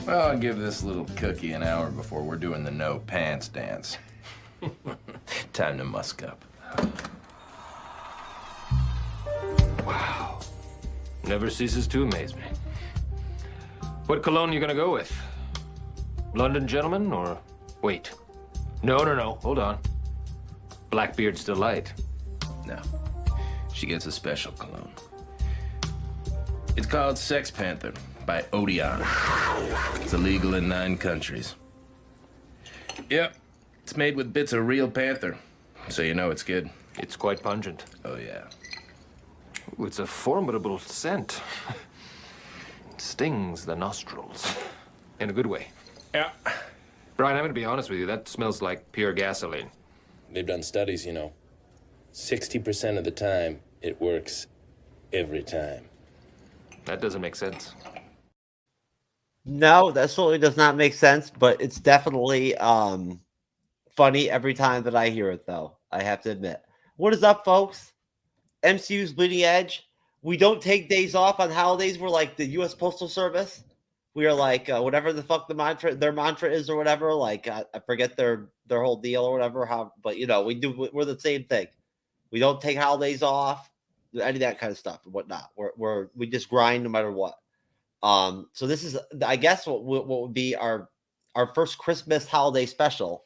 Well, I'll give this little cookie an hour before we're doing the no pants dance. Time to musk up. Wow. Never ceases to amaze me. What cologne you gonna go with? London Gentleman or... Wait. No. Hold on. Blackbeard's Delight. No. She gets a special cologne. It's called Sex Panther by Odeon. It's illegal in 9 countries. Yep. It's made with bits of real panther, so you know it's good. It's quite pungent. Oh, yeah. Ooh, it's a formidable scent. It stings the nostrils. In a good way. Yeah. Brian, I'm gonna be honest with you, that smells like pure gasoline. They've done studies, you know. 60% of the time, it works every time. That doesn't make sense. No, that certainly does not make sense, but it's definitely funny every time that I hear it, though, I have to admit. What is up, folks? MCU's Bleeding Edge. We don't take days off on holidays. We're like the U.S. Postal Service. We are like whatever the fuck their mantra is or whatever. Like I forget their whole deal or whatever. But you know, we're the same thing. We don't take holidays off, any of that kind of stuff and whatnot. We just grind no matter what. So this is, I guess, what would be our first Christmas holiday special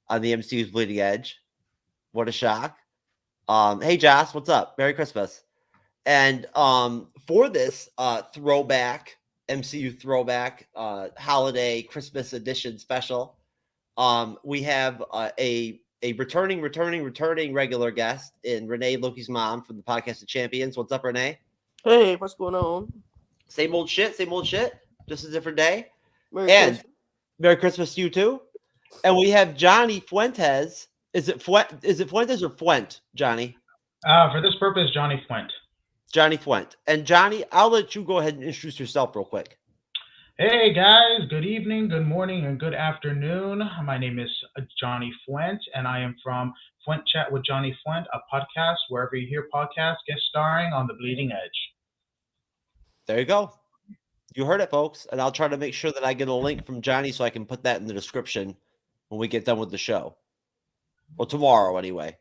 on the MCU's Bleeding Edge. What a shock! Hey Joss, what's up? Merry Christmas! And for this throwback MCU throwback holiday Christmas edition special, we have a returning regular guest in Renee, Loki's mom from the Podcast of Champions. What's up, Renee? Hey, what's going on? Same old shit. Just a different day. Merry Christmas. Merry Christmas to you too. And we have Johnny Fuentes. Is it Fuentes or Fuent, Johnny? For this purpose, Johnny Fuent. Johnny Fuent. And Johnny, I'll let you go ahead and introduce yourself real quick. Hey guys, good evening, good morning, and good afternoon. My name is Johnny Fuent, and I am from Fuent Chat with Johnny Fuent, a podcast wherever you hear podcasts, guest starring on the Bleeding Edge. There you go. You heard it, folks. And I'll try to make sure that I get a link from Johnny so I can put that in the description when we get done with the show. Well, tomorrow anyway.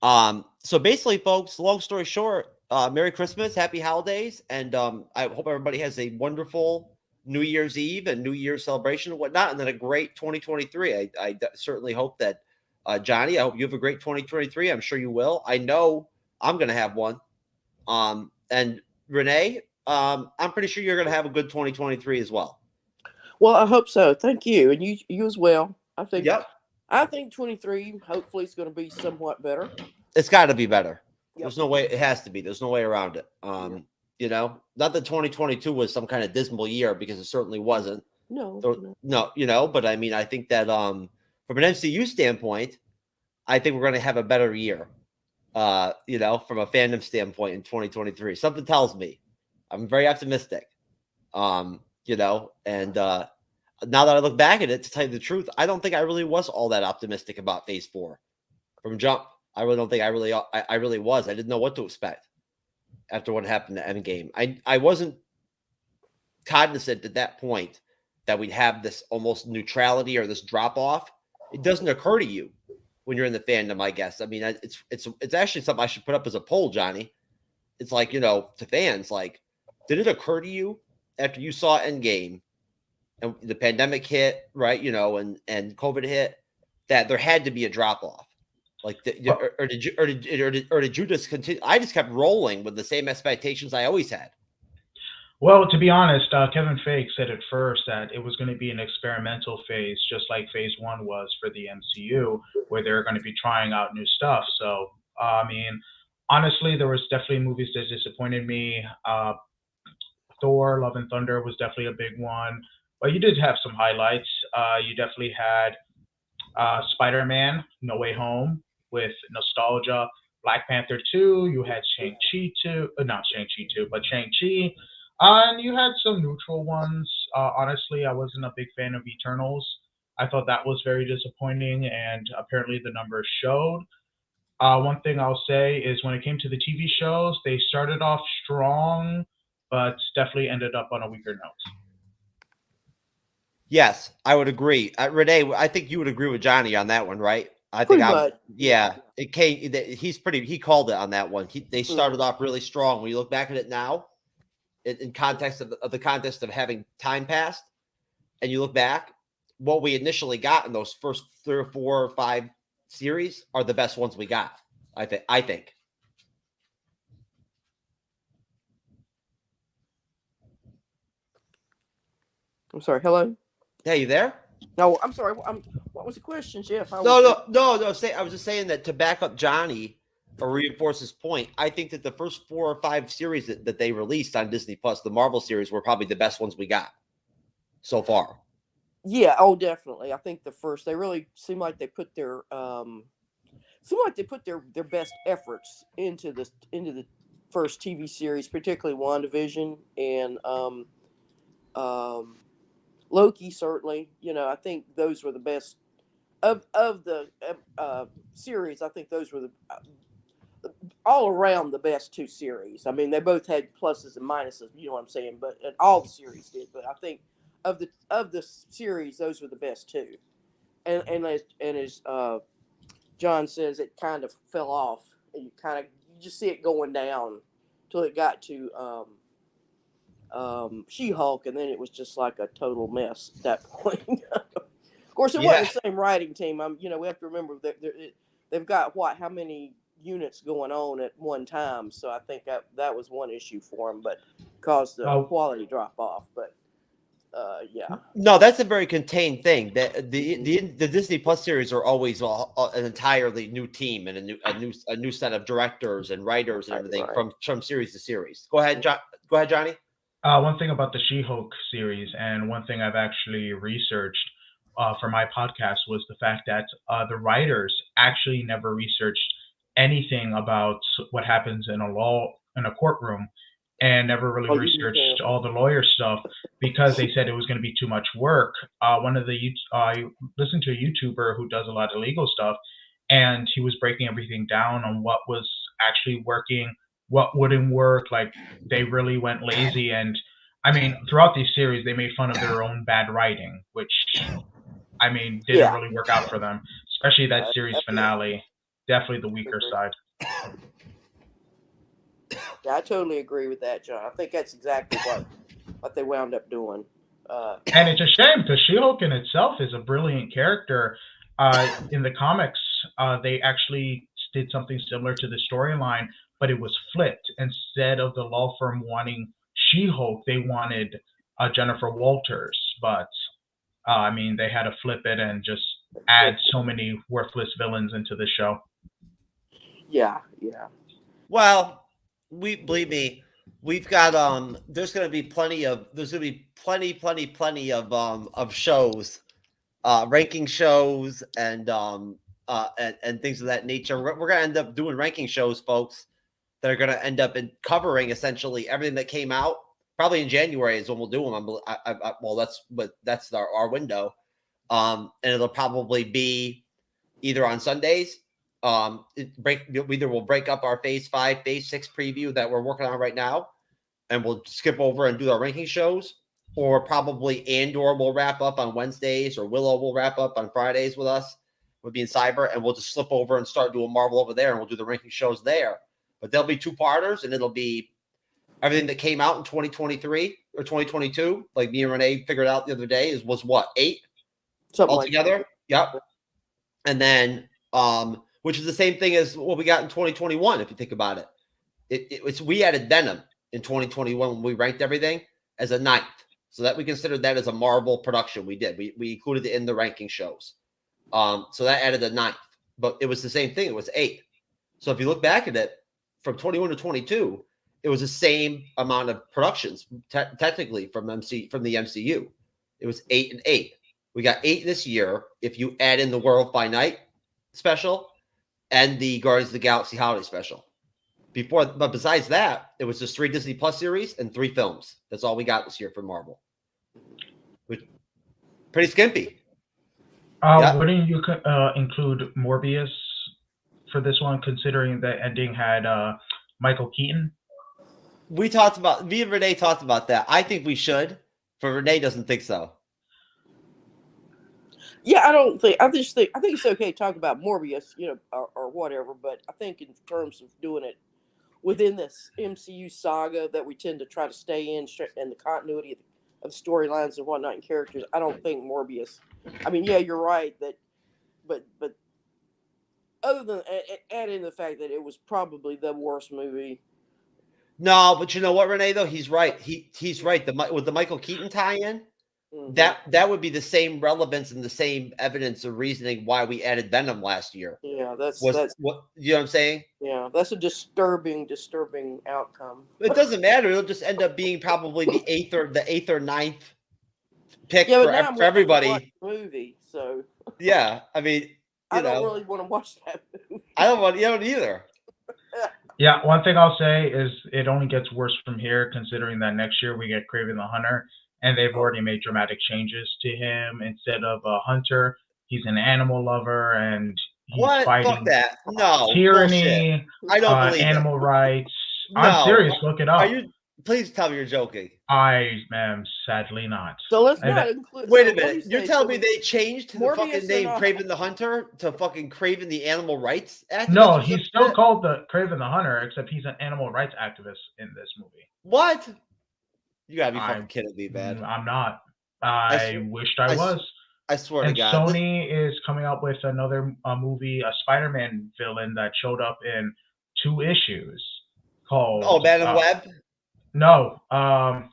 So basically, folks, long story short, Merry Christmas, Happy Holidays, and I hope everybody has a wonderful New Year's Eve and New Year's celebration and whatnot, and then a great 2023. I certainly hope that, Johnny, I hope you have a great 2023. I'm sure you will. I know I'm going to have one. And Renee, I'm pretty sure you're going to have a good 2023 as well. Well, I hope so. Thank you, and you as well. I think. Yep. I think 23 hopefully is going to be somewhat better. It's got to be better. Yep. There's no way. It has to be. There's no way around it. You know, not that 2022 was some kind of dismal year, because it certainly wasn't. No, you know, but I mean, I think that from an MCU standpoint, I think we're going to have a better year. You know, from a fandom standpoint in 2023, something tells me. I'm very optimistic. You know, and now that I look back at it, to tell you the truth, I don't think I really was all that optimistic about Phase 4 from jump. I really don't think I really was. I didn't know what to expect after what happened to Endgame. I wasn't cognizant at that point that we'd have this almost neutrality or this drop off. It doesn't occur to you when you're in the fandom, I guess. I mean, it's actually something I should put up as a poll, Johnny. It's like, you know, to fans, like, did it occur to you after you saw Endgame and the pandemic hit, right? You know, and COVID hit, that there had to be a drop off? Like, or did you just continue? I just kept rolling with the same expectations I always had. Well, to be honest, Kevin Feige said at first that it was going to be an experimental phase, just like Phase 1 was for the MCU, where they're going to be trying out new stuff. So, I mean, honestly, there was definitely movies that disappointed me. Thor, Love and Thunder was definitely a big one. But you did have some highlights. You definitely had Spider-Man, No Way Home, with nostalgia. Black Panther 2, you had Shang-Chi 2, not Shang-Chi 2, but Shang-Chi. And you had some neutral ones. Honestly, I wasn't a big fan of Eternals. I thought that was very disappointing, and apparently the numbers showed. One thing I'll say is when it came to the TV shows, they started off strong, but definitely ended up on a weaker note. Yes, I would agree. Renee, I think you would agree with Johnny on that one, right? I think Pretty much. yeah, it came. He called it on that one. They started Mhm. off really strong. When you look back at it now, in context of the context of having time passed, and you look back, what we initially got in those first 3 or 4 or 5 series are the best ones we got. I think. I'm sorry. Hello. Hey, you there? No, I'm sorry. What was the question, Jeff? No. I was just saying that to back up Johnny or reinforce his point. I think that the first 4 or 5 series that they released on Disney Plus, the Marvel series, were probably the best ones we got so far. Yeah. Oh, definitely. I think the first they really seem like they put their their best efforts into the first TV series, particularly WandaVision and Loki. Certainly, I think those were the best of the series. I think those were the all around the best 2 series. I mean, they both had pluses and minuses. You know what I'm saying? But and all the series did. But I think of the series, those were the best 2. And as John says, it kind of fell off. You just see it going down till it got to She-Hulk, and then it was just like a total mess at that point. Of course, it wasn't the same writing team. We have to remember that they've got how many units going on at one time. So I think that was one issue for them, but caused the quality drop off. But yeah. No, that's a very contained thing. That the Disney Plus series are always an entirely new team and a new set of directors and writers and everything from series to series. Go ahead, Johnny. One thing about the She-Hulk series, and one thing I've actually researched for my podcast, was the fact that the writers actually never researched anything about what happens in a courtroom, and never really researched all the lawyer stuff because they said it was going to be too much work. I listened to a YouTuber who does a lot of legal stuff, and he was breaking everything down on what was actually working, what wouldn't work. Like, they really went lazy. And I mean, throughout these series, they made fun of their own bad writing, which, I mean, didn't really work out for them, especially that series finale. Definitely the weaker side. Yeah, I totally agree with that, John. I think that's exactly what they wound up doing. And it's a shame because She-Hulk in itself is a brilliant character. In the comics, they actually did something similar to the storyline, but it was flipped. Instead of the law firm wanting She-Hulk, they wanted Jennifer Walters. But I mean, they had to flip it and just add so many worthless villains into the show. Yeah. Well, believe me, we've got there's going to be plenty of shows, ranking shows and things of that nature. We're going to end up doing ranking shows, folks, that are going to end up covering essentially everything that came out. Probably in January is when we'll do them. Well, that's our window, and it'll probably be either on Sundays. Either we'll break up our phase 5, phase 6 preview that we're working on right now, and we'll skip over and do our ranking shows, or probably Andor will wrap up on Wednesdays, or Willow will wrap up on Fridays with us. We'll be in Cyber, and we'll just slip over and start doing Marvel over there, and we'll do the ranking shows there. But they'll be 2-parters, and it'll be everything that came out in 2023 or 2022. Like me and Renee figured out the other day, was what, 8 something altogether? Like yep. And then which is the same thing as what we got in 2021, if you think about it. We added Venom in 2021 when we ranked everything as a 9th. So that we considered that as a Marvel production. We did. We included it in the ranking shows. So that added a 9th. But it was the same thing. It was 8. So if you look back at it, from 21 to 22, it was the same amount of productions, technically, from the MCU. It was 8 and 8. We got 8 this year if you add in the Werewolf by Night special and the Guardians of the Galaxy holiday special. But besides that, it was just 3 Disney Plus series and 3 films. That's all we got this year from Marvel. Pretty skimpy. Wouldn't you include Morbius for this one, considering the ending had Michael Keaton? Me and Renee talked about that. I think we should, but Renee doesn't think so. Yeah, I think it's okay to talk about Morbius, or whatever. But I think in terms of doing it within this MCU saga that we tend to try to stay in and the continuity of storylines and whatnot and characters, I don't think Morbius. I mean, yeah, you're right that, but other than add in the fact that it was probably the worst movie. No, but you know what, Renee? Though he's right. He's right. With the Michael Keaton tie-in. That would be the same relevance and the same evidence of reasoning why we added Venom last year. Yeah, that's what you know what I'm saying? Yeah, that's a disturbing outcome. It doesn't matter. It'll just end up being probably the eighth or ninth pick for everybody. Movie, so yeah, I mean, I don't really want to watch that movie. I don't either. Yeah, one thing I'll say is it only gets worse from here, considering that next year we get Kraven the Hunter. And they've already made dramatic changes to him. Instead of a hunter, he's an animal lover, and he's fighting Fuck that. No, tyranny, I don't believe animal rights. No. I'm serious. Look it up. Please tell me you're joking. I am sadly not. So let's not include. Wait a minute. You're telling me they changed the Morbius fucking name Kraven the Hunter to fucking Kraven the Animal Rights activist? No, he's still called the Kraven the Hunter, except he's an animal rights activist in this movie. What? You gotta be fucking kidding me, man. I'm not. I wished I was. I swear to God. Sony is coming up with another movie, a Spider-Man villain that showed up in 2 issues called. Oh, Madam Web? No. I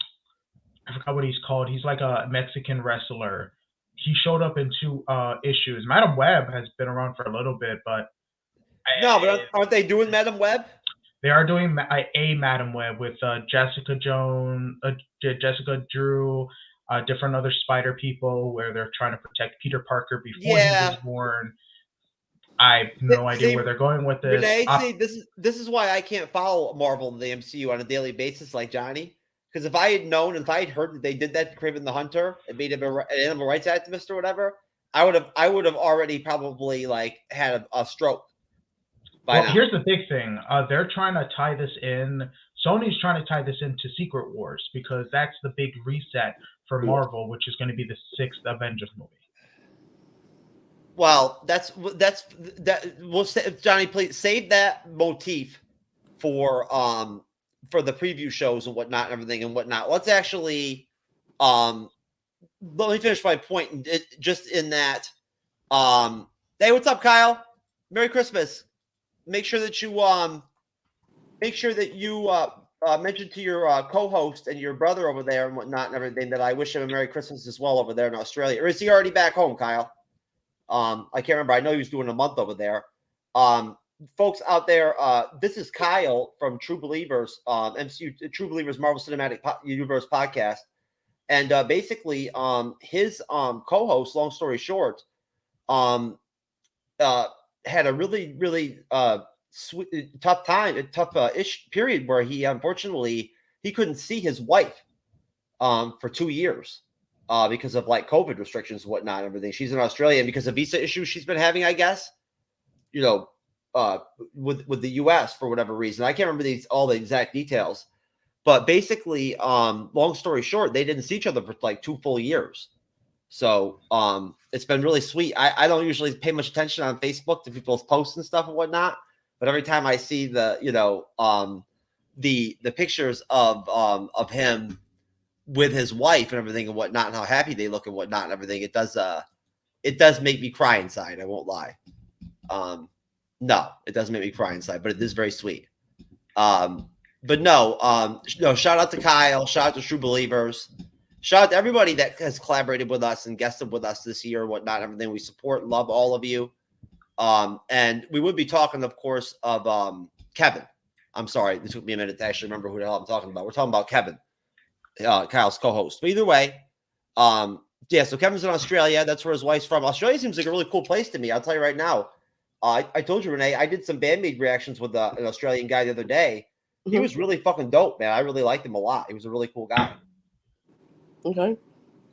forgot what he's called. He's like a Mexican wrestler. He showed up in 2 issues. Madam Web has been around for a little bit, but. No, but aren't they doing Madam Web? They are doing a Madam Web with Jessica Jones, Jessica Drew, different other Spider people, where they're trying to protect Peter Parker before he was born. I have no idea where they're going with this. Renee, this is why I can't follow Marvel and the MCU on a daily basis like Johnny. Because if I had known, if I had heard that they did that to Kraven the Hunter and made him an animal rights activist or whatever, I would have already probably had a stroke. Well, here's the big thing. They're trying to tie this in. Sony's trying to tie this into Secret Wars because that's the big reset for Marvel, which is going to be the 6th Avengers movie. Well, that's We'll Johnny, please save that motif for the preview shows and whatnot and everything and whatnot. Let's actually let me finish my point. Just in that, hey, what's up, Kyle? Merry Christmas. Make sure that you mention to your co-host and your brother over there and whatnot and everything that I wish him a Merry Christmas as well over there in Australia. Or is he already back home, Kyle? I can't remember. I know he was doing a month over there. Folks out there, this is Kyle from True Believers, MCU True Believers Marvel Cinematic Universe podcast, and basically, his co-host, long story short, had a really tough ish period where he unfortunately he couldn't see his wife for 2 years because of COVID restrictions and whatnot and everything. She's in Australia, and because of visa issues she's been having, I guess, with the US for whatever reason. I can't remember all the exact details, but basically, long story short, they didn't see each other for 2 full years. So it's been really sweet. I don't usually pay much attention on Facebook to people's posts and stuff and whatnot, but every time I see the pictures of him with his wife and everything and whatnot and how happy they look and whatnot and everything, it does make me cry inside. I won't lie. No, it doesn't make me cry inside, but it is very sweet. But no, shout out to Kyle, shout out to True Believers. Shout out to everybody that has collaborated with us and guested with us this year and whatnot, everything. We support and love all of you. And we would be talking, of course, of Kevin. I'm sorry. This took me a minute to actually remember who the hell I'm talking about. We're talking about Kevin, Kyle's co-host. But either way, so Kevin's in Australia. That's where his wife's from. Australia seems like a really cool place to me. I'll tell you right now. I told you, Renee, I did some Bandmade reactions with an Australian guy the other day. He was really fucking dope, man. I really liked him a lot. He was a really cool guy. Okay.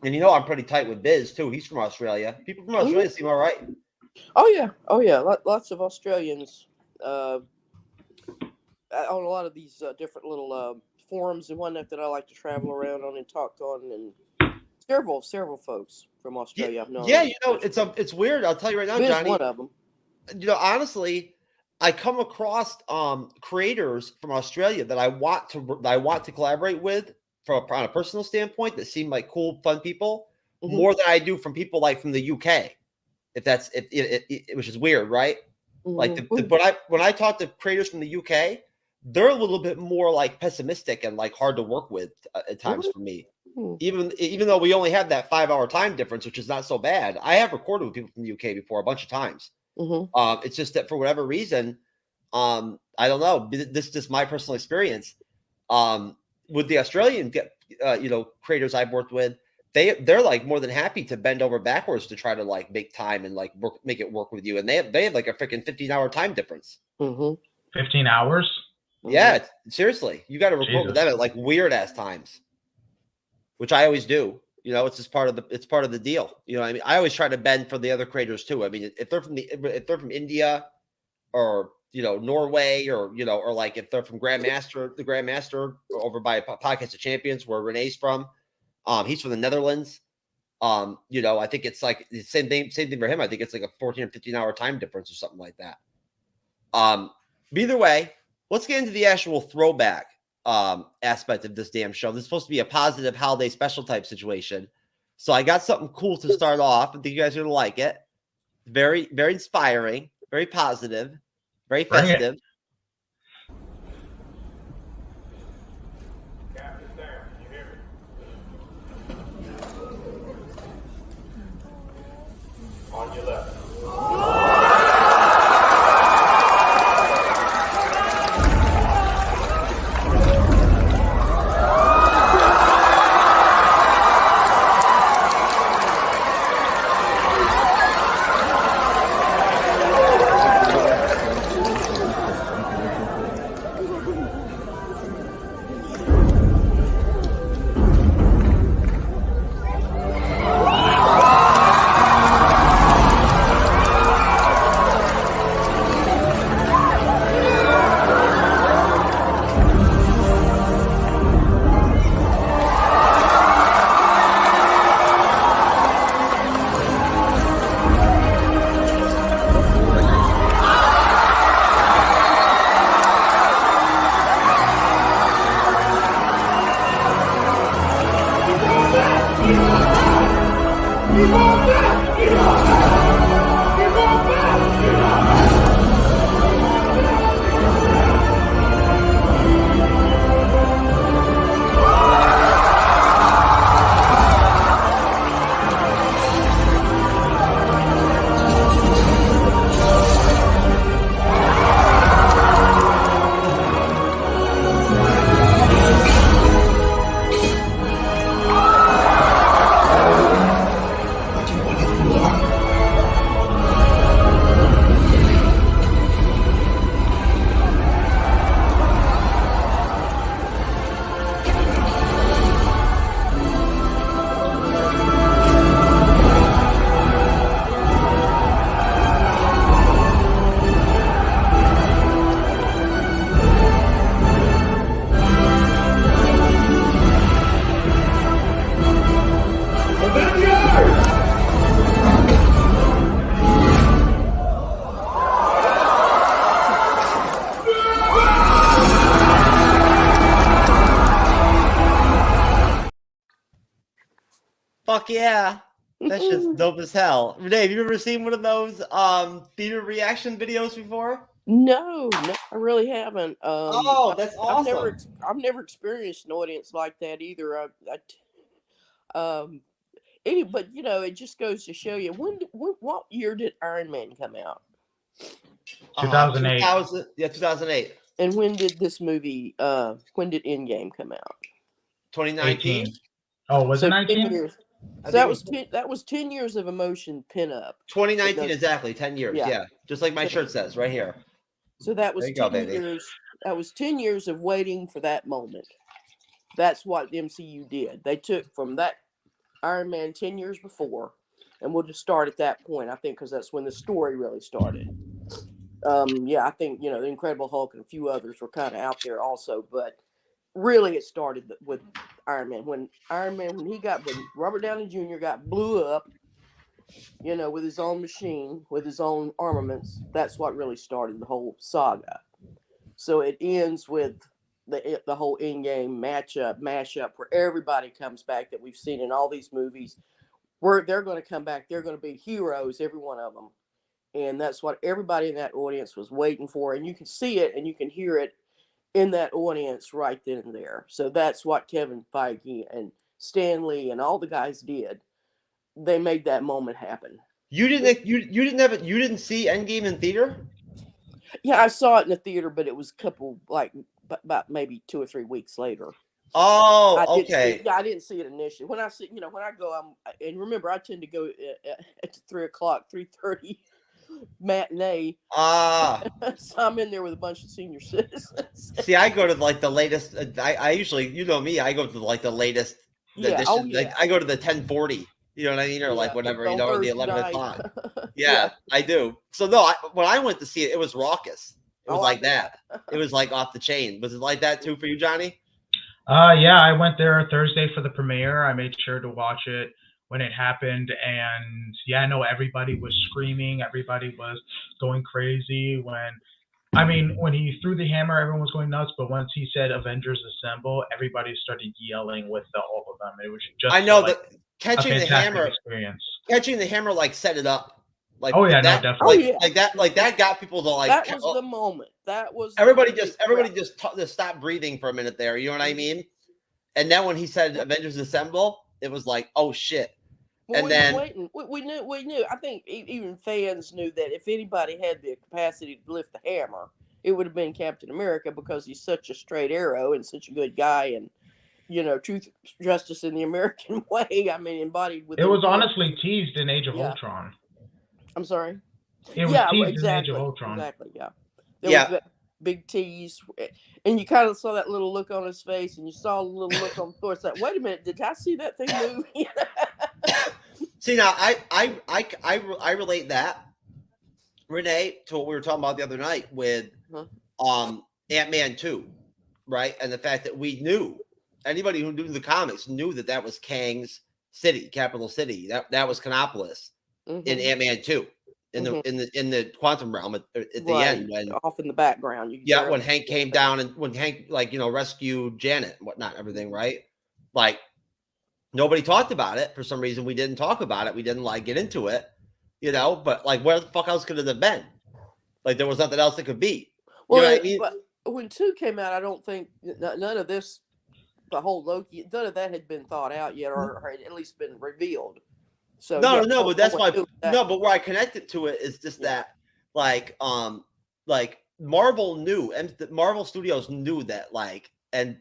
And I'm pretty tight with Biz too. He's from Australia. People from Australia seem all right. Oh yeah. Lots of Australians on a lot of these different little forums and whatnot that I like to travel around on and talk on and several folks from Australia. I've known. Yeah, you know, it's weird. I'll tell you right now, Johnny. One of them. You know, honestly, I come across creators from Australia that I want to collaborate with on a personal standpoint that seem like cool, fun people more than I do from people like from the UK. Which is weird, right? Like when I talk to creators from the UK, they're a little bit more like pessimistic and like hard to work with at times for me. Even though we only have that 5-hour time difference, which is not so bad. I have recorded with people from the UK before a bunch of times. It's just that for whatever reason, I don't know. This is just my personal experience. With the Australian creators I've worked with, they're like more than happy to bend over backwards to try to like make time and like make it work with you. And they have like a freaking 15-hour time difference. 15 hours? Yeah, seriously. You got to record with them at like weird ass times, which I always do. You know, it's just part of the deal. You know what I mean? I always try to bend for the other creators too. I mean, if they're from India or, you know, Norway or, you know, or like if they're from the Grandmaster over by Podcast of Champions where Renee's from, he's from the Netherlands. You know, I think it's like the same thing for him. I think it's like a 14 or 15-hour time difference or something like that. Either way, let's get into the actual throwback aspect of this damn show. This is supposed to be a positive holiday special type situation. So I got something cool to start off. I think you guys are gonna like it. Very, very inspiring, very positive, very festive. On your left. Fuck yeah. That's just dope as hell. Renee, have you ever seen one of those theater reaction videos before? No, I really haven't. That's awesome. I've never experienced an audience like that either. But you know, it just goes to show you what year did Iron Man come out? 2008. 2008. And when did this movie? When did Endgame come out? 2019. 18. Oh, was it 19? 10 years. So that was 10 years of emotion pin up. 2019 exactly, 10 years. Yeah. Just like my shirt says right here. So that was 10 years. That was 10 years of waiting for that moment. That's what the MCU did. They took from that Iron Man 10 years before, and we'll just start at that point, I think, because that's when the story really started. I think, the Incredible Hulk and a few others were kind of out there also, but really it started with Iron Man. When Robert Downey Jr. got blew up, with his own machine, with his own armaments, that's what really started the whole saga. So it ends with the whole Endgame mashup where everybody comes back that we've seen in all these movies, where they're going to come back. They're going to be heroes, every one of them. And that's what everybody in that audience was waiting for. And you can see it and you can hear it in that audience right then and there. So that's what Kevin Feige and Stan Lee and all the guys did. They made that moment happen. You didn't see Endgame in theater? Yeah, I saw it in the theater, but it was about maybe 2 or 3 weeks later. Oh, okay. I didn't see it initially. When I go, and remember, I tend to go at 3:00, 3:30 matinee. So I'm in there with a bunch of senior citizens. See, I go to the latest. I usually, I go to the latest. Yeah. I go to the 10:40. You know what I mean, or whatever. Or the 11 o'clock. Yeah, I do. So no, when I went to see it, it was raucous. It was like that. It was like off the chain. Was it like that too for you, Johnny? Yeah, I went there Thursday for the premiere. I made sure to watch it when it happened, and yeah, I know everybody was screaming, everybody was going crazy when he threw the hammer, everyone was going nuts. But once he said "Avengers Assemble," everybody started yelling with all of them. It was just that catching the hammer experience. Catching the hammer set it up. Definitely. That got people to That was the moment. That was everybody just stopped breathing for a minute there. You know what I mean? And then when he said "Avengers Assemble," it was like, oh shit. Well, we knew. I think even fans knew that if anybody had the capacity to lift the hammer, it would have been Captain America, because he's such a straight arrow and such a good guy, and truth, justice in the American way. I mean, embodied with. It was honestly teased in Age of Ultron. I'm sorry. It was teased in Age of Ultron. Exactly. Yeah. There was that big tease, and you kind of saw that little look on his face, and you saw a little look on Thor's. Like, wait a minute, did I see that thing move? See, now I relate that, Renee, to what we were talking about the other night with Ant-Man 2, right? And the fact that we knew, anybody who knew the comics knew that was Kang's city, capital city. That was Canopolis in Ant-Man 2, in the quantum realm at the end, when off in the background. When Hank came down and when Hank rescued Janet and whatnot, everything, right? Nobody talked about it. For some reason, we didn't talk about it. We didn't get into it, but where the fuck else could it have been? There was nothing else it could be. Well, what I mean? But when 2 came out, I don't think none of this, the whole Loki, none of that had been thought out yet, or had at least been revealed. So no, but that's why. No, but where I connected to it is just that, Marvel knew, and Marvel Studios knew that, and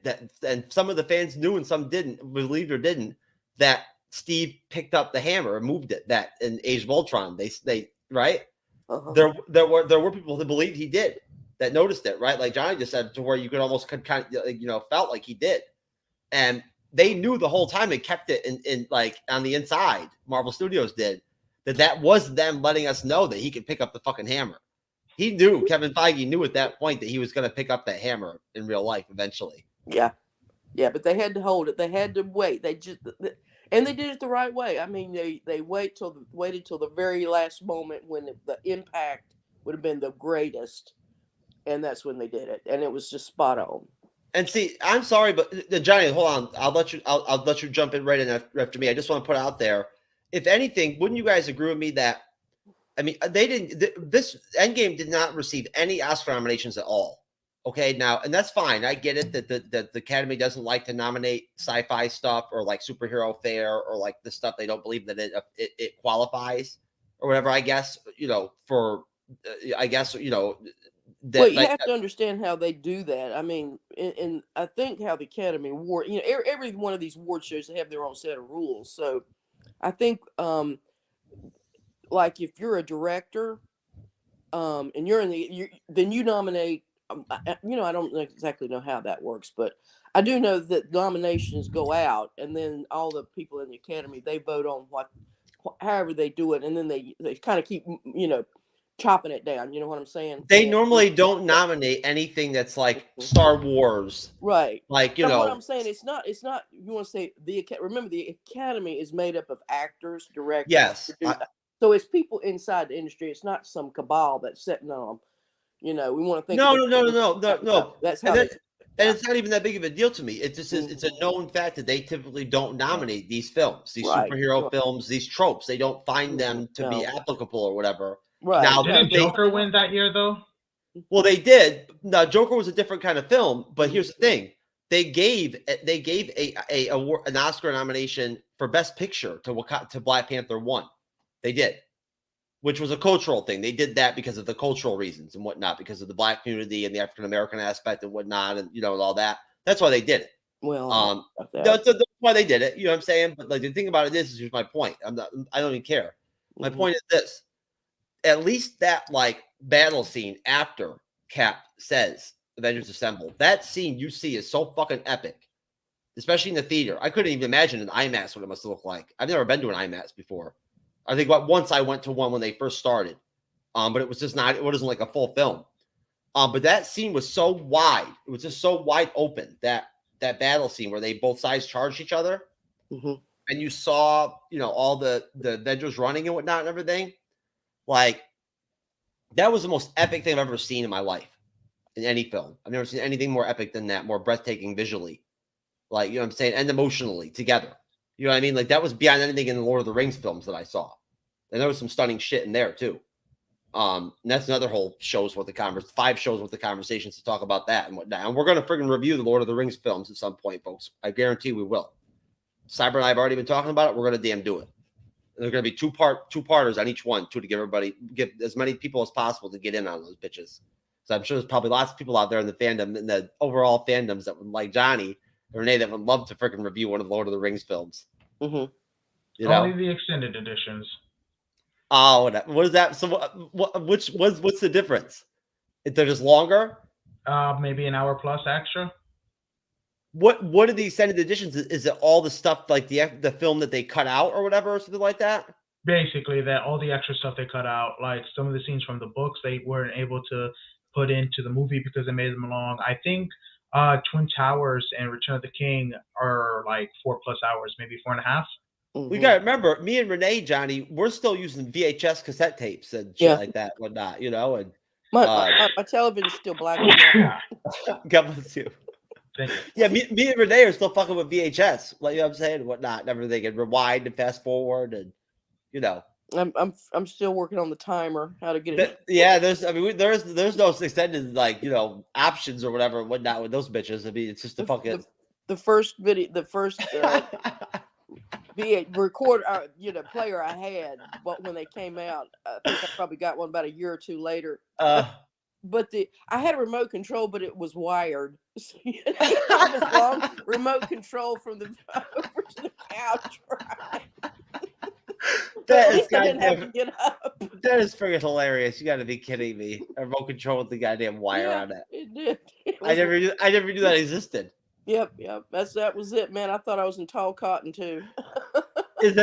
some of the fans knew and some didn't, believed or didn't, that Steve picked up the hammer and moved it. That in Age of Ultron, they right. There were people that believed he did, that noticed it, right? Like Johnny just said, to where you could almost kind of felt like he did, and they knew the whole time and kept it in on the inside. Marvel Studios did that was them letting us know that he could pick up the fucking hammer. He knew, Kevin Feige knew at that point that he was going to pick up that hammer in real life eventually. Yeah, but they had to hold it. They had to wait. And they did it the right way. I mean, they waited till the very last moment when the impact would have been the greatest, and that's when they did it. And it was just spot on. And see, I'm sorry, but Johnny, hold on. I'll let you jump in right in after me. I just want to put out there, if anything, wouldn't you guys agree with me that? I mean, they didn't. This Endgame did not receive any Oscar nominations at all. Okay, now, and that's fine. I get it that the Academy doesn't like to nominate sci-fi stuff or superhero fare or the stuff they don't believe that it qualifies or whatever. I guess for Well, you have to understand how they do that. I mean, and I think how the Academy Award, every one of these award shows, they have their own set of rules. So I think, if you're a director, and you're then you nominate, I don't exactly know how that works, but I do know that nominations go out, and then all the people in the Academy, they vote on however they do it. And then they kind of keep, chopping it down. You know what I'm saying? They normally don't nominate anything that's like Star Wars, right? Like But what I'm saying, it's not. You want to say remember the Academy is made up of actors, directors. Yes. So it's people inside the industry. It's not some cabal that's sitting on them. You know, we want to think. No. That's how. And it's not even that big of a deal to me. It just is, it's a known fact that they typically don't nominate these films, these superhero films, these tropes. They don't find them to be applicable or whatever. Right. Now, didn't Joker win that year though? Well, they did. Now, Joker was a different kind of film, but here's the thing: they gave an Oscar nomination for Best Picture to Black Panther 1. They did, which was a cultural thing. They did that because of the cultural reasons and whatnot, because of the Black community and the African American aspect and whatnot, and and all that. That's why they did it. Well, that's why they did it. You know what I'm saying? But like the thing about it is here's my point. I don't even care. My point is this: at least that like battle scene after Cap says Avengers Assemble, that scene you see is so fucking epic, especially in the theater. I couldn't even imagine an IMAX what it must look like. I've never been to an IMAX before. I think once I went to one when they first started, but it was just not. It wasn't like a full film. But that scene was so wide. It was just so wide open that battle scene where they both sides charged each other, and you saw all the Avengers running and whatnot and everything. Like that was the most epic thing I've ever seen in my life in any film. I've never seen anything more epic than that, more breathtaking visually, like what I'm saying, and emotionally together. You know what I mean? Like that was beyond anything in the Lord of the Rings films that I saw. And there was some stunning shit in there too. And that's another whole 5 shows worth of conversations to talk about that and whatnot. And we're going to friggin' review the Lord of the Rings films at some point, folks. I guarantee we will. Cyber and I have already been talking about it. We're going to damn do it. And there's going to be two-parters on each one too, to give as many people as possible to get in on those bitches. So I'm sure there's probably lots of people out there in the fandom, in the overall fandoms that would like Johnny or Renee that would love to freaking review one of the Lord of the Rings films. Only the extended editions. Oh, what is that? So, what's the difference? If they're just longer? Maybe an hour plus extra. What are the extended editions? Is it all the stuff like the film that they cut out or whatever, or something like that? Basically, that all the extra stuff they cut out, like some of the scenes from the books, they weren't able to put into the movie because they made them long. I think Twin Towers and Return of the King are like 4+ hours, maybe 4.5. We got to remember, me and Renee, Johnny, we're still using VHS cassette tapes and shit like that, whatnot, and my television's still black and white. God bless you. Yeah, me and Renee are still fucking with VHS, like what I'm saying, whatnot, and everything, and rewind and fast forward, and I'm still working on the timer, how to get it. Yeah, there's no extended options or whatever and whatnot with those bitches. I mean, it's just the first video, the first VH record player I had, but when they came out, I think I probably got one about a year or two later. But I had a remote control, but it was wired. So, it was long remote control from the over to the couch. Right? That is I didn't have to get up. That is freaking hilarious. You got to be kidding me! A remote control with the goddamn wire on it. It did. I never knew that existed. Yep. That was it, man. I thought I was in tall cotton too. Did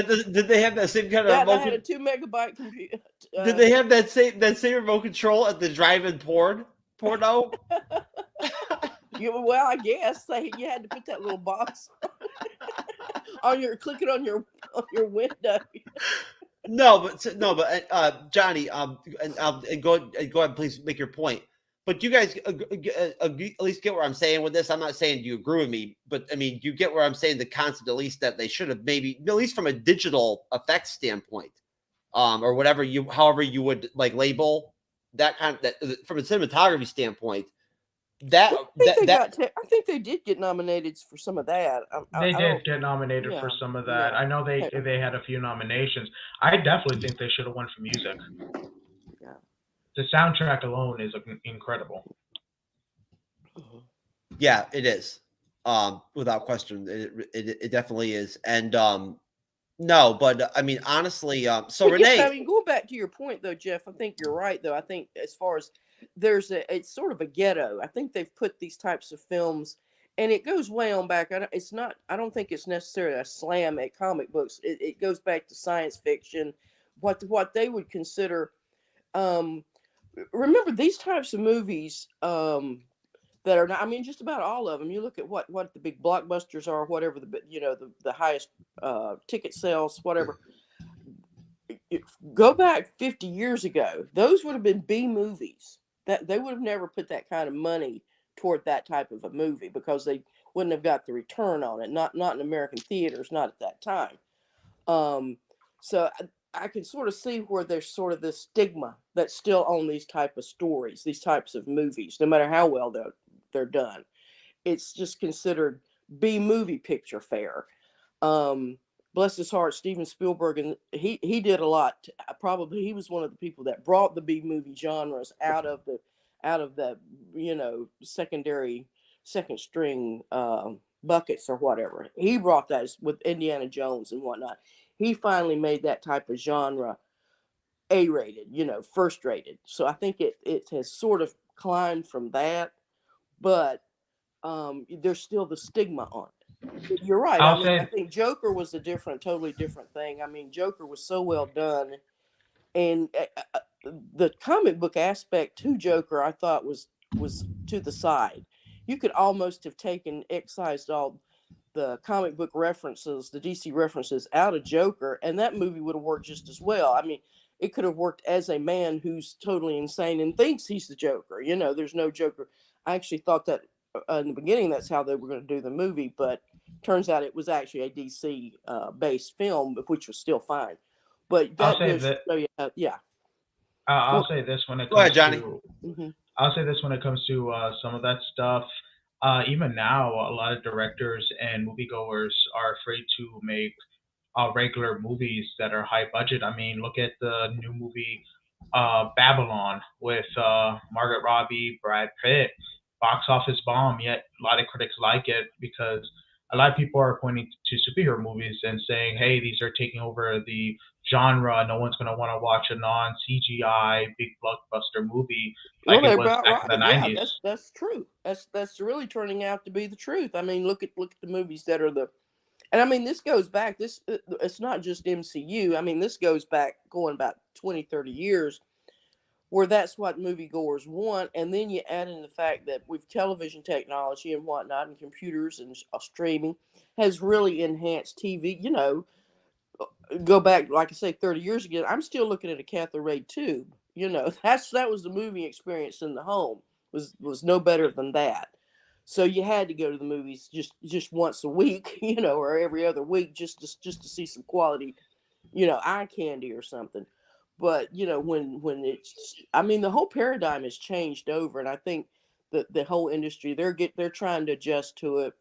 they have that same kind of remote? I had a 2 megabyte computer. Did they have that same remote control at the drive-in porno? Well, I guess you had to put that little box click it on your window. No, but Johnny, and go ahead, please make your point. But you guys at least get where I'm saying with this. I'm not saying you agree with me, but I mean, you get where I'm saying, the concept, at least, that they should have maybe, at least from a digital effects standpoint, or whatever however you would like label that kind of, that from a cinematography standpoint. I think they did get nominated for some of that. They did get nominated for some of that. I know they had a few nominations. I definitely think they should have won for music. Yeah. The soundtrack alone is incredible. Yeah, it is. Without question, it definitely is. And no, but I mean, honestly, so Renee. I mean, going back to your point though, Jeff, I think you're right though. I think as far as it's sort of a ghetto. I think they've put these types of films, and it goes way on back. I don't think it's necessarily a slam at comic books. It goes back to science fiction, what they would consider remember these types of movies that are not, I mean, just about all of them. You look at what the big blockbusters are, whatever the highest ticket sales, whatever. Go back 50 years ago, those would have been B movies. That they would have never put that kind of money toward that type of a movie because they wouldn't have got the return on it. Not in American theaters, not at that time. So I can sort of see where there's sort of this stigma that's still on these type of stories, these types of movies, no matter how well they're done. It's just considered B movie picture fare. Bless his heart, Steven Spielberg, and he did a lot. Probably he was one of the people that brought the B movie genres out of the secondary, second string buckets or whatever. He brought that with Indiana Jones and whatnot. He finally made that type of genre A-rated, first rated. So I think it has sort of climbed from that, but there's still the stigma on it. You're right. I think Joker was totally different thing. I mean, Joker was so well done, and the comic book aspect to Joker, I thought was to the side. You could almost have excised all the comic book references, the DC references out of Joker, and that movie would have worked just as well. I mean, it could have worked as a man who's totally insane and thinks he's the Joker. There's no Joker. I actually thought that in the beginning that's how they were going to do the movie, but turns out it was actually a DC based film, which was still fine. But I'll say this when it comes to I'll say this when it comes to some of that stuff. Even now, a lot of directors and moviegoers are afraid to make regular movies that are high budget. I mean, look at the new movie Babylon with Margaret Robbie, Brad Pitt. Box office bomb, yet a lot of critics like it because a lot of people are pointing to superhero movies and saying, hey, these are taking over the genre. No one's going to want to watch a non-CGI big blockbuster movie like it was back in the 90s. Yeah, that's true. That's really turning out to be the truth. I mean, look at the movies that are and I mean, this goes back, it's not just MCU. I mean, this goes back going about 20, 30 years where that's what moviegoers want. And then you add in the fact that with television technology and whatnot and computers and streaming has really enhanced TV. Go back, like I say, 30 years ago, I'm still looking at a cathode ray tube. That was the movie experience in the home was no better than that. So you had to go to the movies just once a week, or every other week just to see some quality, eye candy or something. But when the whole paradigm has changed over, and I think that the whole industry they're trying to adjust to it.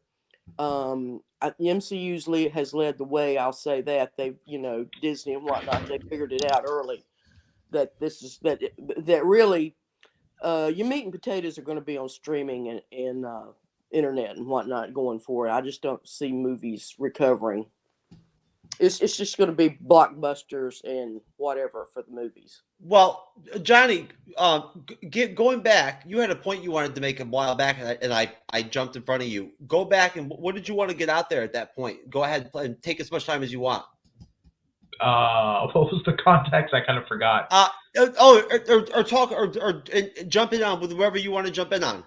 The MCU's has led the way. I'll say that they've Disney and whatnot, they figured it out early that this is that really your meat and potatoes are going to be on streaming and internet and whatnot going forward. I just don't see movies recovering. It's just going to be blockbusters and whatever for the movies. Well, Johnny, going back, you had a point you wanted to make a while back, and I jumped in front of you. Go back, and what did you want to get out there at that point? Go ahead and take as much time as you want. What was the context? I kind of forgot. Or talk or jump in on with whoever you want to jump in on.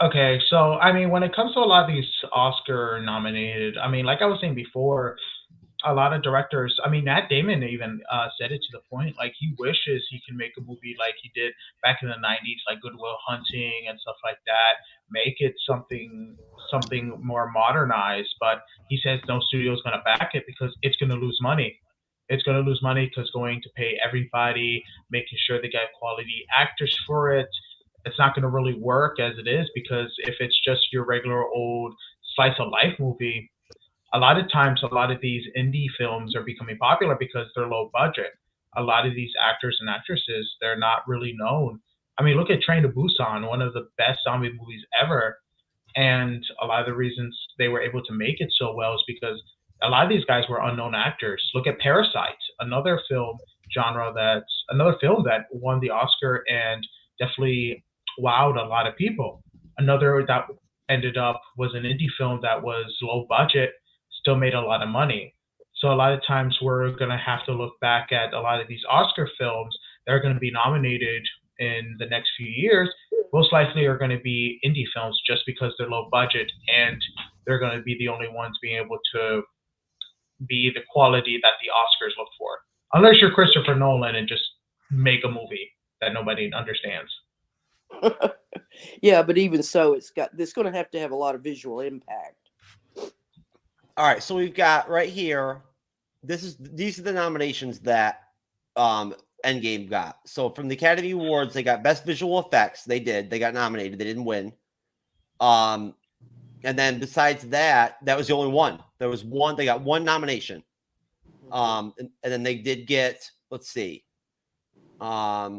Okay, so I mean, when it comes to a lot of these Oscar nominated, I mean, like I was saying before, a lot of directors, I mean, Matt Damon even said it to the point, like he wishes he can make a movie like he did back in the 90s, like Good Will Hunting and stuff like that, make it something more modernized, but he says no studio is going to back it because it's going to lose money. It's going to lose money because going to pay everybody, making sure they get quality actors for it. It's not going to really work as it is because if it's just your regular old slice of life movie, a lot of times, a lot of these indie films are becoming popular because they're low budget. A lot of these actors and actresses, they're not really known. I mean, look at Train to Busan, one of the best zombie movies ever. And a lot of the reasons they were able to make it so well is because a lot of these guys were unknown actors. Look at Parasite, another film that won the Oscar and definitely wowed a lot of people. Another that ended up was an indie film that was low budget, still made a lot of money. So a lot of times we're going to have to look back at a lot of these Oscar films that are going to be nominated in the next few years most likely are going to be indie films just because they're low budget and they're going to be the only ones being able to be the quality that the Oscars look for. Unless you're Christopher Nolan and just make a movie that nobody understands. Yeah, but even so, it's going to have a lot of visual impact. All right, so we've got right here. These are the nominations that Endgame got. So from the Academy Awards, they got Best Visual Effects. They got nominated. They didn't win. And then besides that, that was the only one. There was one. They got one nomination. And then they did get. Let's see. Yeah,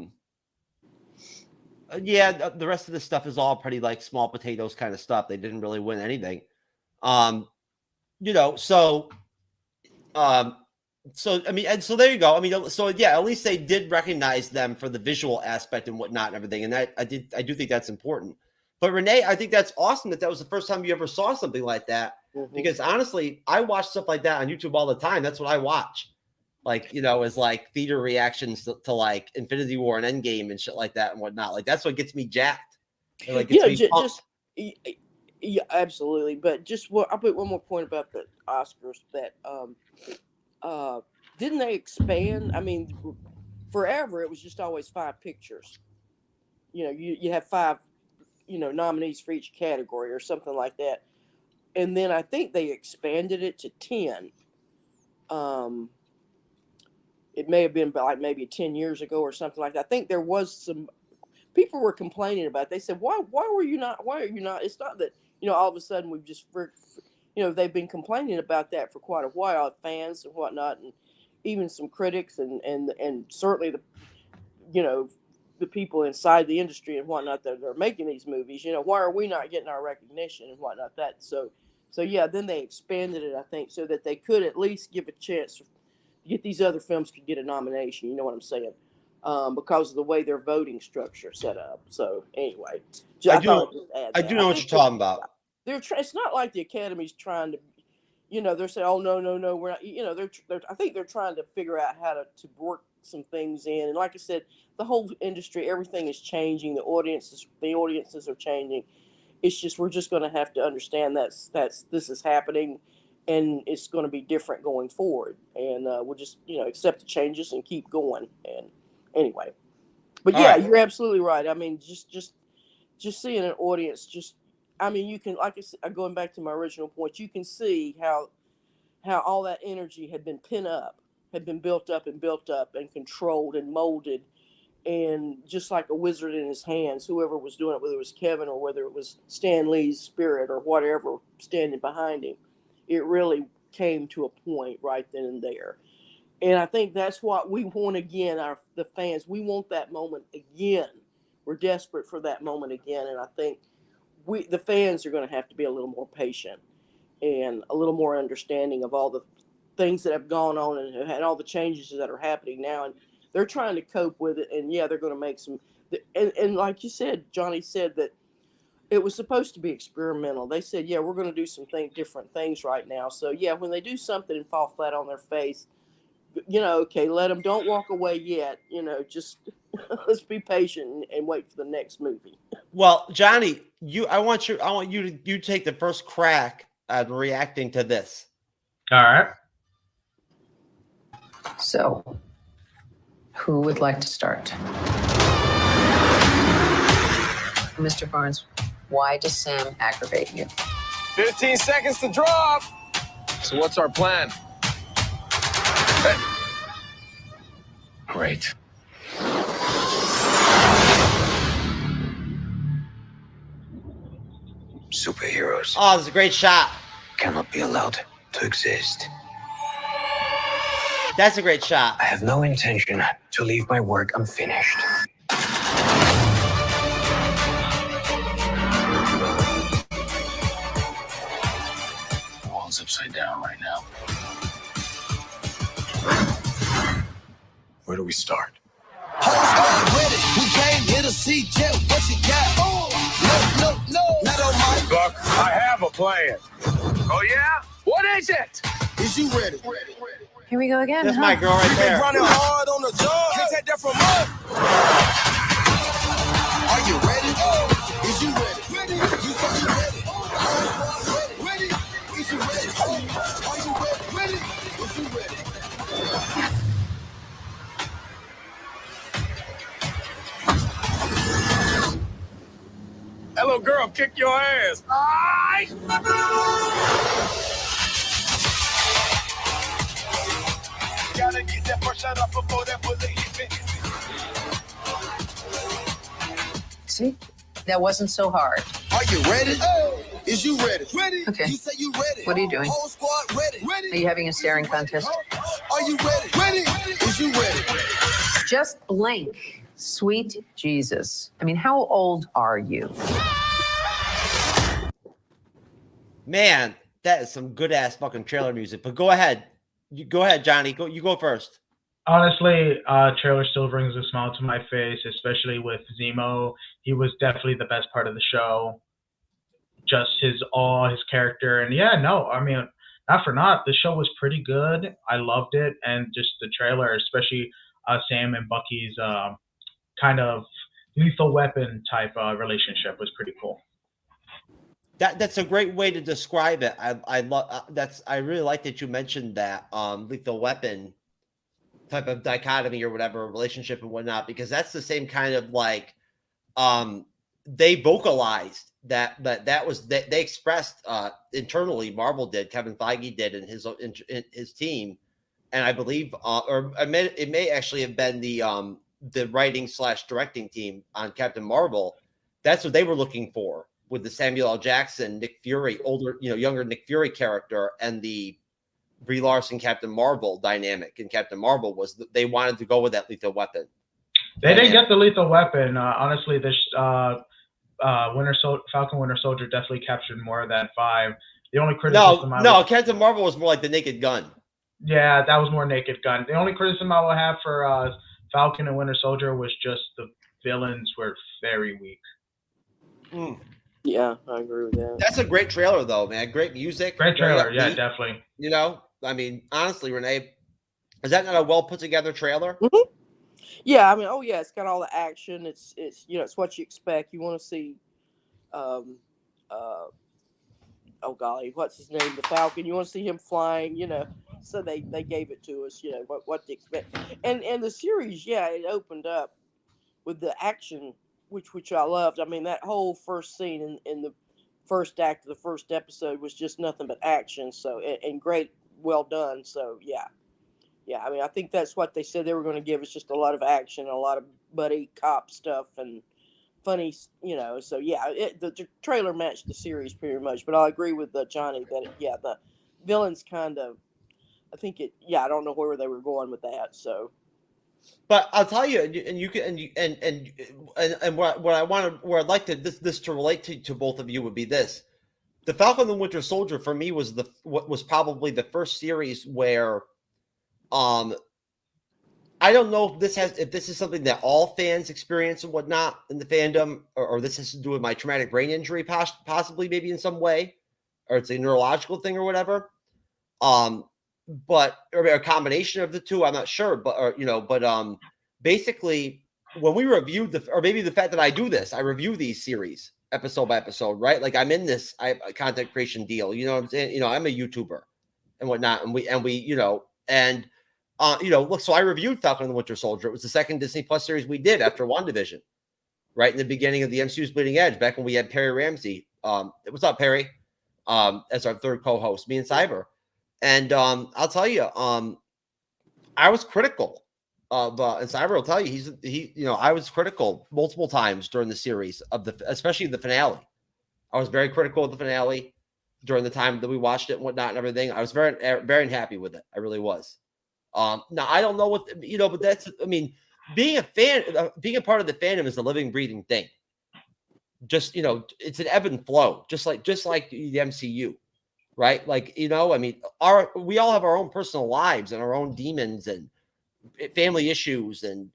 the rest of the stuff is all pretty like small potatoes kind of stuff. They didn't really win anything. So I mean, and so there you go. I mean, so yeah, at least they did recognize them for the visual aspect and whatnot and everything. And I do think that's important. But Renee, I think that's awesome that was the first time you ever saw something like that. Because honestly, I watch stuff like that on YouTube all the time. That's what I watch. Like, is like theater reactions to like Infinity War and Endgame and shit like that and whatnot. Like that's what gets me jacked. And, like, yeah, absolutely. But I'll put one more point about the Oscars that didn't they expand? I mean, forever it was just always 5 pictures. You have 5, nominees for each category or something like that. And then I think they expanded it to 10. It may have been like maybe 10 years ago or something like that. I think there was some people were complaining about it. They said, why are you not? It's not that, all of a sudden we've just, they've been complaining about that for quite a while, fans and whatnot, and even some critics and certainly the people inside the industry and whatnot that are making these movies. Why are we not getting our recognition and whatnot? So yeah, then they expanded it, I think, so that they could at least give a chance to get these other films could get a nomination. You know what I'm saying? Because of the way their voting structure set up. So anyway, I do know what you're talking about. It's not like the Academy's trying to, they're saying, oh no, we're not. I think they're trying to figure out how to work some things in. And like I said, the whole industry, everything is changing. The audiences are changing. It's just we're just going to have to understand this is happening, and it's going to be different going forward. And we'll just accept the changes and keep going. And anyway, but yeah, right. You're absolutely right. I mean, just seeing an audience, you can, like I said, going back to my original point, you can see how all that energy had been pent up, had been built up and controlled and molded. And just like a wizard in his hands, whoever was doing it, whether it was Kevin or whether it was Stan Lee's spirit or whatever standing behind him, it really came to a point right then and there. And I think that's what we want again, the fans. We want that moment again. We're desperate for that moment again. And I think the fans are going to have to be a little more patient and a little more understanding of all the things that have gone on and all the changes that are happening now. And they're trying to cope with it. And yeah, they're going to make some, and like you said, Johnny said that it was supposed to be experimental. They said, yeah, we're going to do some different things right now. So yeah, when they do something and fall flat on their face, okay, let them, don't walk away yet. Just let's be patient and wait for the next movie. Well, Johnny, I want you to take the first crack at reacting to this. All right. So, who would like to start? Mr. Barnes, why does Sam aggravate you? 15 seconds to drop. So what's our plan? Hey. Great. Superheroes. Oh, this is a great shot. Cannot be allowed to exist. That's a great shot. I have no intention to leave my work unfinished. The world's upside down right now. Where do we start? We came here to see Jeff. What you got? No, not on my Buck, I have a plan. Oh, yeah? What is it? Is you ready? Here we go again. That's my girl right there. Running hard on the job. Can't take that from us. Are you ready? Is you ready? You said you ready. Ready? Is you ready? Are you ready? Is you ready? Hello, girl, kick your ass. Gotta get that first shot up before that bullet hit me. See? That wasn't so hard. Are you ready? Is you ready? Ready? Okay. You say you ready. What are you doing? Whole squad ready. Are you having a staring contest? Are you ready? Ready? Is you ready? Just blink. Sweet Jesus. I mean, how old are you? Man, that is some good ass fucking trailer music. But go ahead. You go ahead, Johnny. You go first. Honestly, trailer still brings a smile to my face, especially with Zemo. He was definitely the best part of the show. Just his awe, his character, and yeah, no, I mean, not for naught, the show was pretty good. I loved it, and just the trailer, especially Sam and Bucky's kind of lethal weapon type relationship was pretty cool. That's a great way to describe it. I love that's. I really like that you mentioned that lethal weapon type of dichotomy or whatever relationship and whatnot, because that's the same kind of like they vocalized that they expressed internally. Marvel did, Kevin Feige did, and his team, and I believe it may actually have been the writing / directing team on Captain Marvel. That's what they were looking for with the Samuel L. Jackson, Nick Fury, younger Nick Fury character, and the Brie Larson Captain Marvel dynamic in Captain Marvel was they wanted to go with that lethal weapon. They didn't get the lethal weapon. Honestly, this Falcon Winter Soldier definitely captured more of that vibe. The only criticism Captain Marvel was more like the Naked Gun. Yeah, that was more Naked Gun. The only criticism I will have for Falcon and Winter Soldier was just the villains were very weak. Yeah, I agree with that. That's a great trailer, though, man. Great music. Great trailer, yeah, definitely. You know, I mean, honestly, Renee, is that not a well put together trailer? Mm-hmm. Yeah, I mean, oh yeah, it's got all the action. It's it's what you expect. You want to see, oh golly, what's his name? The Falcon. You want to see him flying. So they gave it to us. What to expect. And the series, yeah, it opened up with the action, which I loved. I mean, that whole first scene in the first act of the first episode was just nothing but action. So and great, well done. So yeah. I mean, I think that's what they said they were going to give us, just a lot of action, a lot of buddy cop stuff, and funny. So yeah, the trailer matched the series pretty much. But I agree with Johnny that the villains kind of. I think it. Yeah, I don't know where they were going with that. So. But I'll tell you, and where I'd like this to relate to both of you would be this: the Falcon and Winter Soldier for me was probably the first series where, I don't know if this is something that all fans experience and whatnot in the fandom, or this has to do with my traumatic brain injury, possibly maybe in some way, or it's a neurological thing or whatever. But or a combination of the two, I'm not sure, but basically when we reviewed or maybe the fact that I do this, I review these series episode by episode, right? Like I'm in this content creation deal, you know what I'm saying? I'm a YouTuber and whatnot, and we look, so I reviewed Falcon and the Winter Soldier. It was the second Disney Plus series we did after WandaVision, right in the beginning of the MCU's Bleeding Edge, back when we had Perry Ramsey. What's up, Perry? As our third co-host, me and Cyber. And I'll tell you, I was critical of, and Cyber will tell you, I was critical multiple times during the series especially the finale. I was very critical of the finale during the time that we watched it and whatnot and everything. I was very, very unhappy with it. I really was. Now I don't know what, but that's, I mean, being a fan, being a part of the fandom is a living, breathing thing. Just, it's an ebb and flow, just like the MCU. Right. Like, I mean, we all have our own personal lives and our own demons and family issues and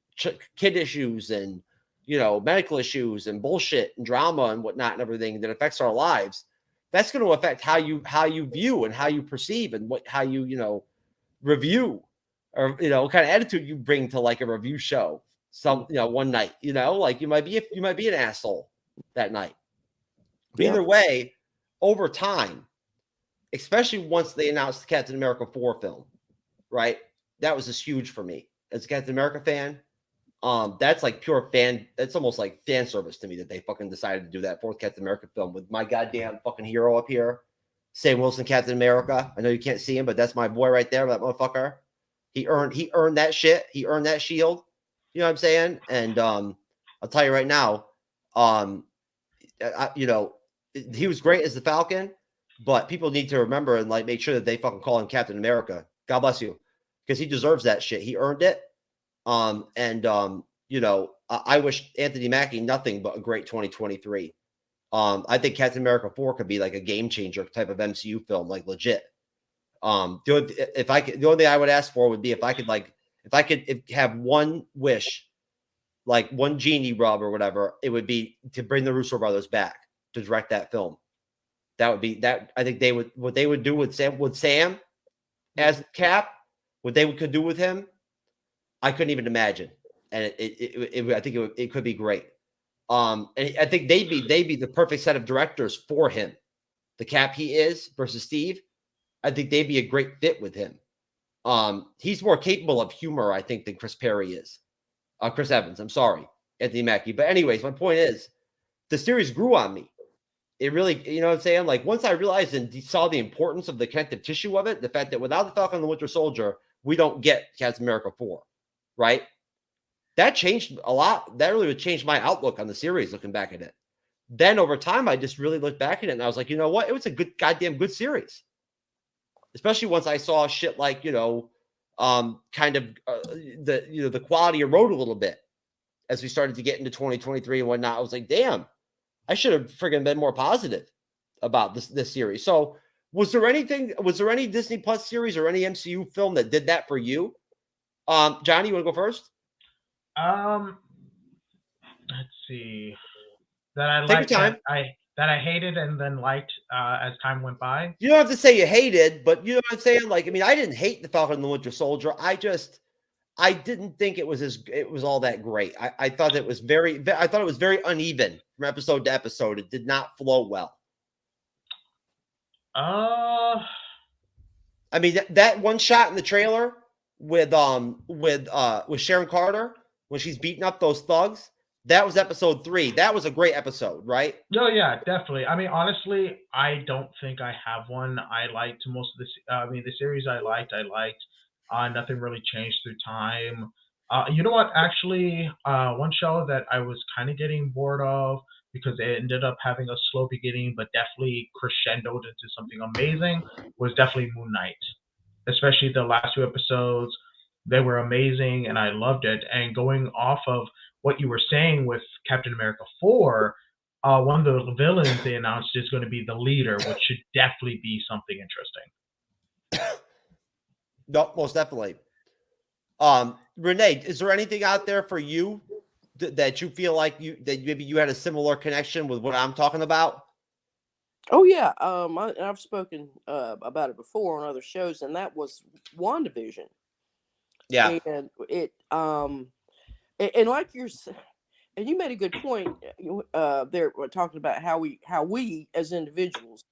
kid issues and, medical issues and bullshit and drama and whatnot and everything that affects our lives. That's going to affect how you view and how you perceive and how you review, or what kind of attitude you bring to like a review show. One night, like you might be an asshole that night. But either way, over time, especially once they announced the Captain America 4 film, right? That was just huge for me as a Captain America fan. That's like pure fan. That's almost like fan service to me that they fucking decided to do that 4th Captain America film with my goddamn fucking hero up here, Sam Wilson, Captain America. I know you can't see him, but that's my boy right there, that motherfucker. He earned that shit. He earned that shield. You know what I'm saying? And I'll tell you right now, he was great as the Falcon, but people need to remember and like make sure that they fucking call him Captain America. God bless you, because he deserves that shit. He earned it. I wish Anthony Mackie nothing but a great 2023. I think Captain America 4 could be like a game changer type of MCU film, like legit. The only thing I would ask for would be if I could have one wish, like one genie rub or whatever, it would be to bring the Russo brothers back to direct that film. That would be that. I think what they would do with Sam as Cap, what they could do with him, I couldn't even imagine. And I think it could be great. And I think they'd be the perfect set of directors for him. The Cap he is versus Steve. I think they'd be a great fit with him. He's more capable of humor, I think, than Chris Perry is. Chris Evans, I'm sorry, Anthony Mackie. But anyways, my point is, the series grew on me. It really, you know what I'm saying? Like once I realized and saw the importance of the connective tissue of it, the fact that without the Falcon and the Winter Soldier, we don't get Captain America 4, right? That changed a lot. That really would change my outlook on the series looking back at it. Then over time, I just really looked back at it and I was like, you know what? It was a goddamn good series. Especially once I saw shit like, the quality erode a little bit as we started to get into 2023 and whatnot. I was like, damn, I should have friggin' been more positive about this series. So was there any Disney Plus series or any MCU film that did that for you? Johnny, you want to go first? Let's see. That I Take your liked, time. that I hated and then liked as time went by. You don't have to say you hated, but you know what I'm saying? Like, I mean, I didn't hate the Falcon and the Winter Soldier. I didn't think it was all that great. I thought it was very uneven from episode to episode. It did not flow well. I mean, that one shot in the trailer with Sharon Carter when she's beating up those thugs, that was episode 3. That was a great episode, right? No, yeah, definitely. I mean, honestly, I don't think I have one. I liked most of the series I liked. Nothing really changed through time. You know what? Actually, one show that I was kind of getting bored of because it ended up having a slow beginning, but definitely crescendoed into something amazing was definitely Moon Knight. Especially the last 2 episodes, they were amazing, and I loved it. And going off of what you were saying with Captain America 4, one of the villains they announced is going to be the leader, which should definitely be something interesting. No, most definitely. Renee, is there anything out there for you that you feel like maybe you had a similar connection with what I'm talking about? Oh yeah, I've spoken about it before on other shows, and that was WandaVision. Yeah, and it and like and you made a good point there talking about how we as individuals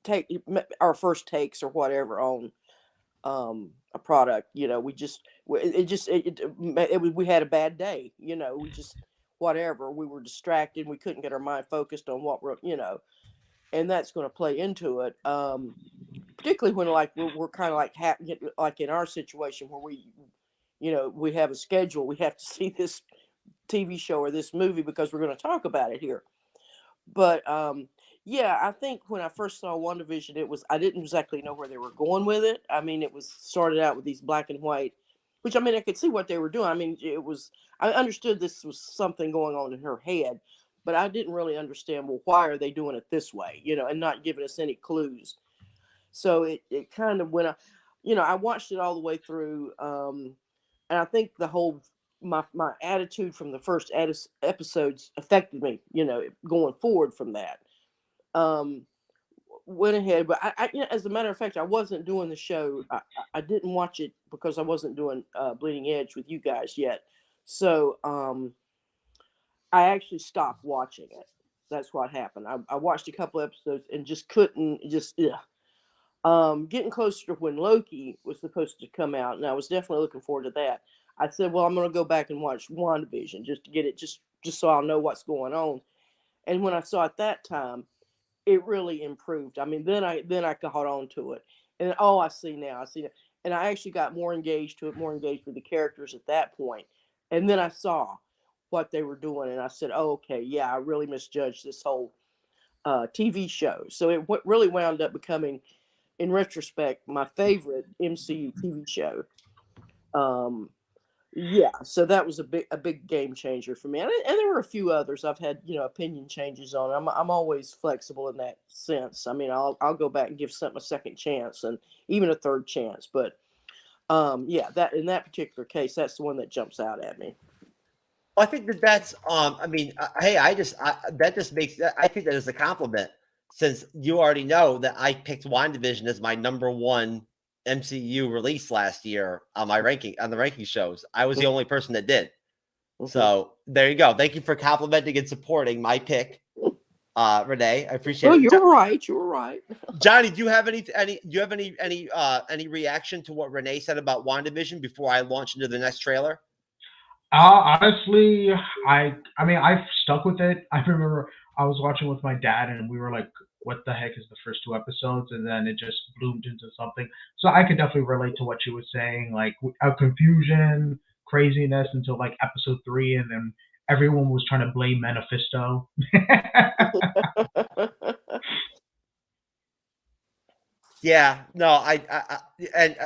take our first takes or whatever on a product. We had a bad day. We just whatever, we were distracted. We couldn't get our mind focused on what we're and that's going to play into it. Particularly when we're kind of like in our situation where we have a schedule. We have to see this TV show or this movie because we're going to talk about it here. But yeah, I think when I first saw WandaVision, I didn't exactly know where they were going with it. I mean, it was started out with these black and white, which I mean, I could see what they were doing. I mean, I understood this was something going on in her head, but I didn't really understand, well, why are they doing it this way, and not giving us any clues. So it kind of went, I watched it all the way through. And I think the whole, my attitude from the first episodes affected me, going forward from that. went ahead, but I as a matter of fact, I wasn't doing the show. I didn't watch it because I wasn't doing Bleeding Edge with you guys yet. So I actually stopped watching it. That's what happened. I watched a couple episodes and just couldn't. Getting closer to when Loki was supposed to come out, and I was definitely looking forward to that. I said, well, I'm going to go back and watch WandaVision just to get it, just so I'll know what's going on. And when I saw it that time, it really improved. I mean, then I caught on to it, and I see now, and I actually got more engaged with the characters at that point. And then I saw what they were doing, and I said, oh, okay, yeah, I really misjudged this whole TV show. So it really wound up becoming, in retrospect, my favorite MCU TV show. Yeah, so that was a big game changer for me, and there were a few others I've had opinion changes on. I'm always flexible in that sense. I mean, I'll go back and give something a second chance and even a third chance. But yeah, that in that particular case, that's the one that jumps out at me. I think that's I mean, hey, I think that is a compliment, since you already know that I picked WandaVision as my #1 MCU release last year on the ranking shows. I was the only person that did. So there you go. Thank you for complimenting and supporting my pick, Renee. I appreciate it. You're right. You're right. Johnny, do you have any reaction to what Renee said about WandaVision before I launch into the next trailer? Honestly, I mean, I've stuck with it. I remember I was watching with my dad, and we were like, what the heck is the first 2 episodes? And then it just bloomed into something. So I could definitely relate to what she was saying, like confusion, craziness until like episode 3, and then everyone was trying to blame Manifesto. Yeah, no, and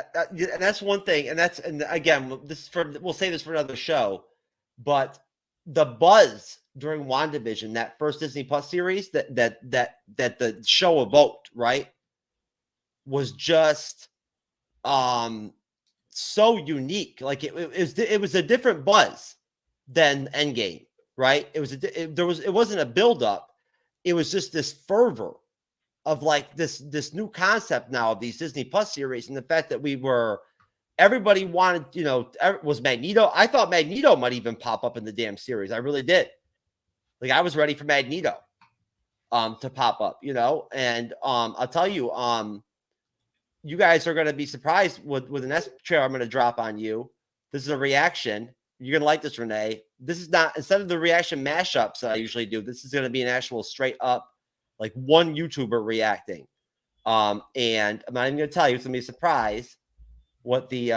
that's one thing, and again, we'll say this for another show, but the buzz during WandaVision, that first Disney Plus series that the show evoked, right, was just so unique. Like it was a different buzz than Endgame, right? It wasn't a buildup. It was just this fervor of like this new concept now of these Disney Plus series, and the fact that everybody wanted, was Magneto. I thought Magneto might even pop up in the damn series. I really did. Like I was ready for Magneto to pop up, and I'll tell you, you guys are going to be surprised with the next trailer I'm going to drop on you. This is a reaction. You're going to like this, Renee. This is not, instead of the reaction mashups that I usually do, this is going to be an actual straight up, like one YouTuber reacting. And I'm not even going to tell you, it's going to be a surprise what the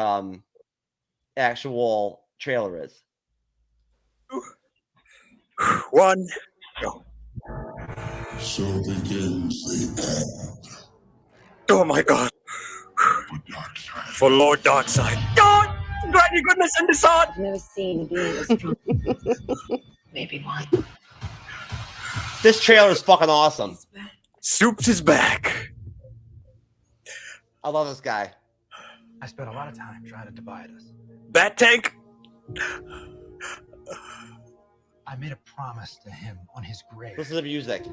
actual trailer is. 1, go. So begins the end. Oh my God. For Lord Darkseid. God! Glad you goodness in this art! I've never seen a being as strong. Maybe one. This trailer is fucking awesome. Soups is back. I love this guy. I spent a lot of time trying to divide us. Bat Tank. I made a promise to him on his grave. Listen to the music.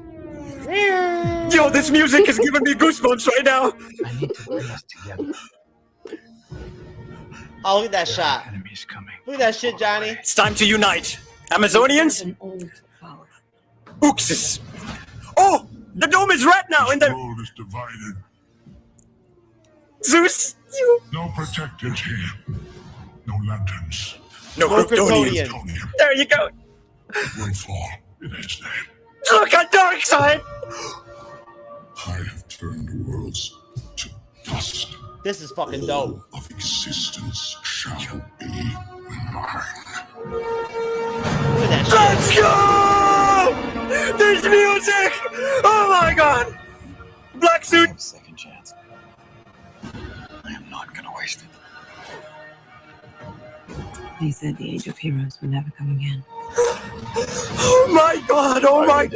Yo, this music is giving me goosebumps right now. I need to bring us together. Oh, look at that shot. Enemies coming. Look at that shit, Johnny. It's time to unite. Amazonians. Uxus. Oh, the dome is red now. The world is divided. Zeus. No protectors here. No lanterns. No Kryptonians. There you go. It will fall in its name. Look at Darkseid. I have turned worlds to dust. This is fucking dope. All of existence shall be mine. Look at that Let's go! There's music! Oh my God! Black suit! Second chance. I am not gonna waste it. They said the age of heroes would never come again. Oh my God! Oh my!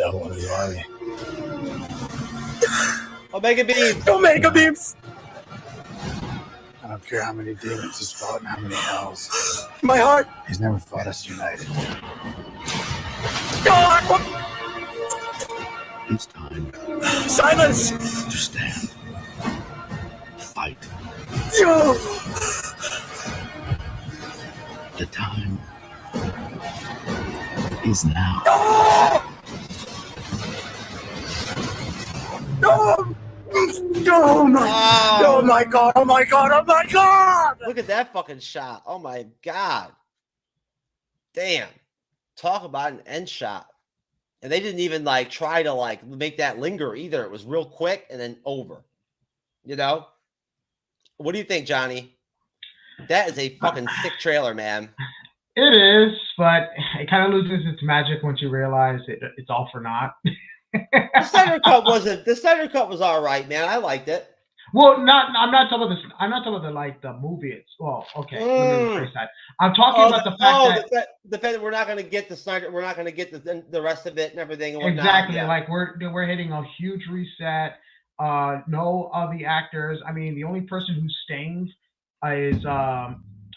Omega beams! Omega beams! I don't care how many demons he's fought and how many hells. My heart! He's never fought us united. God! It's time. Silence! Understand. Fight. No! The time is now. No! Oh my god! Oh my god! Oh my god! Look at that fucking shot. Oh my god. Damn. Talk about an end shot. And they didn't even like try to like make that linger either. It was real quick and then over. You know? What do you think, Johnny? That is a fucking sick trailer, man. It is, but it kind of loses its magic once you realize it's all for naught. The Snyder Cut wasn't. The Snyder Cut was all right, man. I liked it. Well, I'm not talking about this. I'm not talking about the movie. It's well, okay. Let me rephrase that. I'm talking about the fact that the fact that we're not going to get the Snyder, we're not going to get the rest of it and everything. And exactly. Yeah. Like we're hitting a huge reset. No of the actors. I mean, the only person who's staying is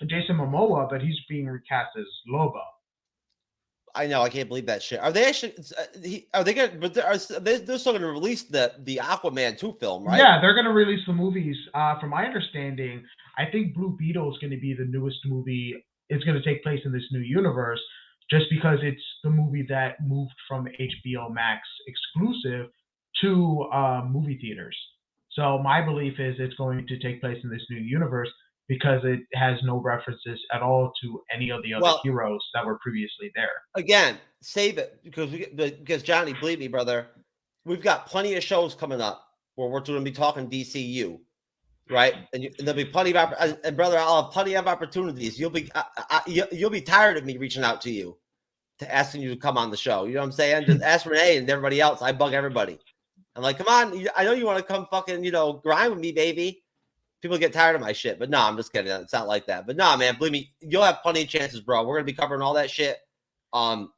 Jason Momoa, but he's being recast as Lobo. I know. I can't believe that shit. Are they actually? Are they going? But they're still going to release the Aquaman 2 film, right? Yeah, they're going to release the movies. From my understanding, I think Blue Beetle is going to be the newest movie. It's going to take place in this new universe, just because it's the movie that moved from HBO Max exclusive to movie theaters. So my belief is it's going to take place in this new universe because it has no references at all to any of the other heroes that were previously there. Again, save it because Johnny, believe me, brother, we've got plenty of shows coming up where we're going to be talking DCU, right? And there'll be plenty of and brother, I'll have plenty of opportunities. You'll be tired of me reaching out to you, to asking you to come on the show. You know what I'm saying? Just ask Renee and everybody else. I bug everybody. I'm like, come on, I know you want to come fucking grind with me, baby. People get tired of my shit, but no, I'm just kidding. It's not like that. But no, man, believe me, you'll have plenty of chances, bro. We're gonna be covering all that shit. I'm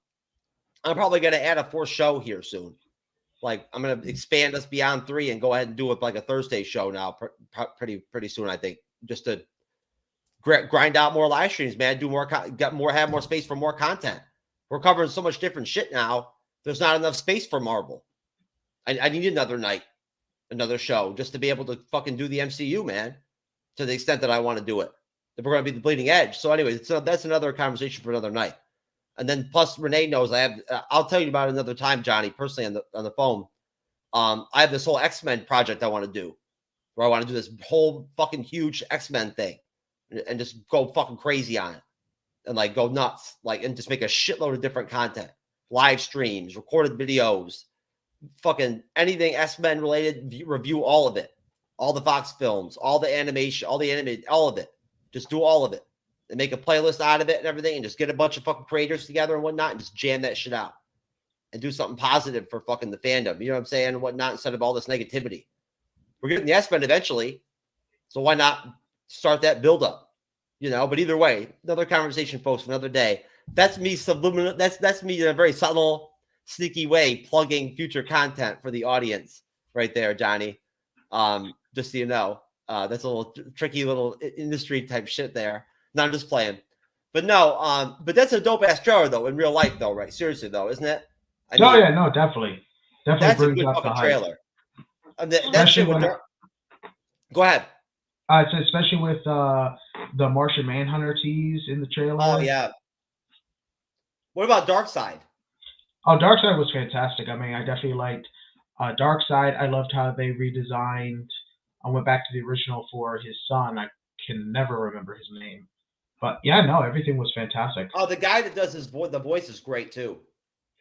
probably gonna add a 4th show here soon. Like I'm gonna expand us beyond 3 and go ahead and do it like a Thursday show now, pretty soon. I think just to grind out more live streams, man. Do more, have more space for more content. We're covering so much different shit now. There's not enough space for Marvel. I need another night. Another show just to be able to fucking do the MCU, man, to the extent that I want to do it. If we're going to be the bleeding edge. So anyway, that's another conversation for another night. And then plus Renee knows I'll tell you about it another time, Johnny, personally on the phone. I have this whole X-Men project I want to do where I want to do this whole fucking huge X-Men thing and just go fucking crazy on it and like go nuts, like, and just make a shitload of different content, live streams, recorded videos, fucking anything X-Men related, review all of it, all the Fox films, all the animation, all the animated, all of it. Just do all of it and make a playlist out of it and everything, and just get a bunch of fucking creators together and whatnot, and just jam that shit out and do something positive for fucking the fandom. You know what I'm saying? And whatnot, instead of all this negativity. We're getting the X-Men eventually, so why not start that build up? But either way, another conversation, folks, for another day. That's me subliminal. That's me in a very subtle, sneaky way plugging future content for the audience right there, Johnny. Just so you know, that's a little tricky little industry type shit there. No, I'm just playing. But no, but that's a dope ass trailer though, in real life though, right? Seriously though, isn't it? Yeah, no, definitely. That's a good fucking trailer. That shit with Go ahead. So especially with the Martian Manhunter tease in the trailer. Oh yeah. What about Darkseid? Oh, Darkseid was fantastic. I mean, I definitely liked Darkseid. I loved how they redesigned. I went back to the original for his son. I can never remember his name, but yeah, no, everything was fantastic. Oh, the guy that does the voice is great too.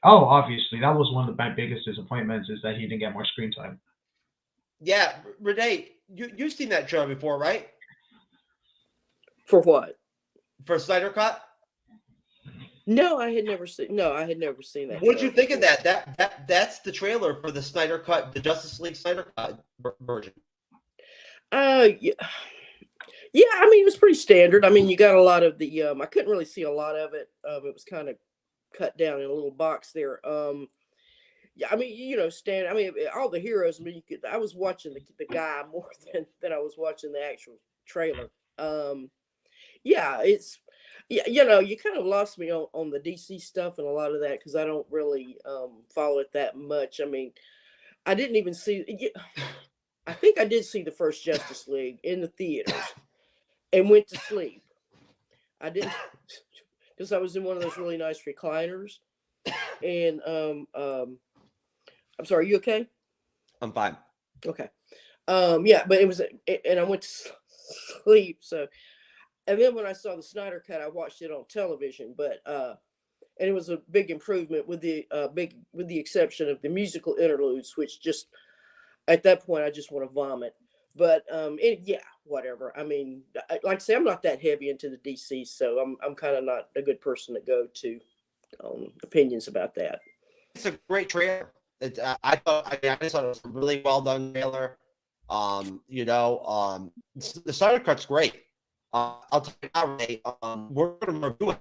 Oh, obviously, that was one of my biggest disappointments is that he didn't get more screen time. Yeah, Renee, you've seen that trailer before, right? For what? For Snyder Cut? No, I had never seen. No, I had never seen that. What'd you think of that? That's the trailer for the Snyder Cut, the Justice League Snyder Cut version. Yeah. I mean, it was pretty standard. I mean, you got a lot of the. I couldn't really see a lot of it. It was kind of cut down in a little box there. Yeah, I mean, standard. I mean, all the heroes. I mean, I was watching the guy more than I was watching the actual trailer. Yeah, it's. Yeah, you kind of lost me on the DC stuff and a lot of that because I don't really follow it that much. I mean, I didn't even see. I think I did see the first Justice League in the theaters and went to sleep. I didn't because I was in one of those really nice recliners. And I'm sorry, you okay? I'm fine. Okay. Yeah, but it was, and I went to sleep. So, and then when I saw the Snyder Cut, I watched it on television. But and it was a big improvement with the exception of the musical interludes, which just at that point I just want to vomit. But yeah, whatever. I mean, like I say, I'm not that heavy into the DC, so I'm kind of not a good person to go to opinions about that. It's a great trailer. I thought it was a really well done trailer. You know, the Snyder Cut's great. I'll tell you now, Renee, we're going to review it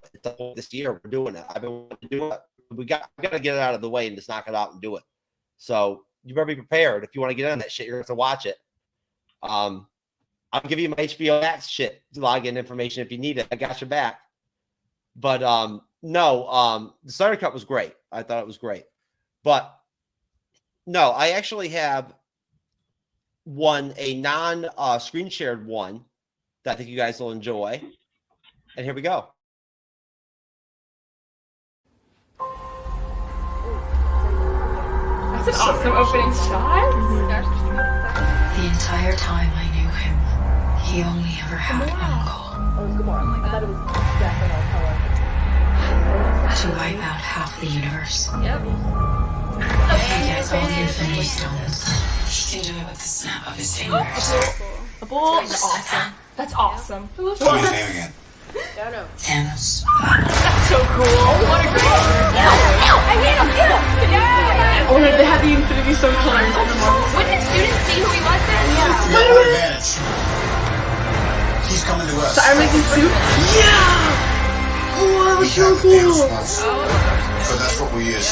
this year. We're doing it. I've been wanting to do it. We got to get it out of the way and just knock it out and do it. So you better be prepared. If you want to get on that shit, you're going to have to watch it. I'll give you my HBO Max shit login information if you need it. I got your back. But no, the Snyder Cut was great. I thought it was great. But no, I actually have a non-screen shared one that I think you guys will enjoy. And here we go. That's an awesome opening shot. The entire time I knew him, he only ever had one goal. Oh, come on. I thought it was exactly to wipe out half the universe. Yep. He gets all the Infinity Stones. He can do it with the snap of his fingers. That's awesome. That's awesome. What's his name again? Thanos. That's so cool. What a great I hit him! Yeah! Oh, they had the Infinity Stone colors on the Marvel. Wouldn't students see who he was then? Yeah. We have one advantage. He's coming to us. So I'm making suit? Yeah! Oh, that's so cool. So that's what we use.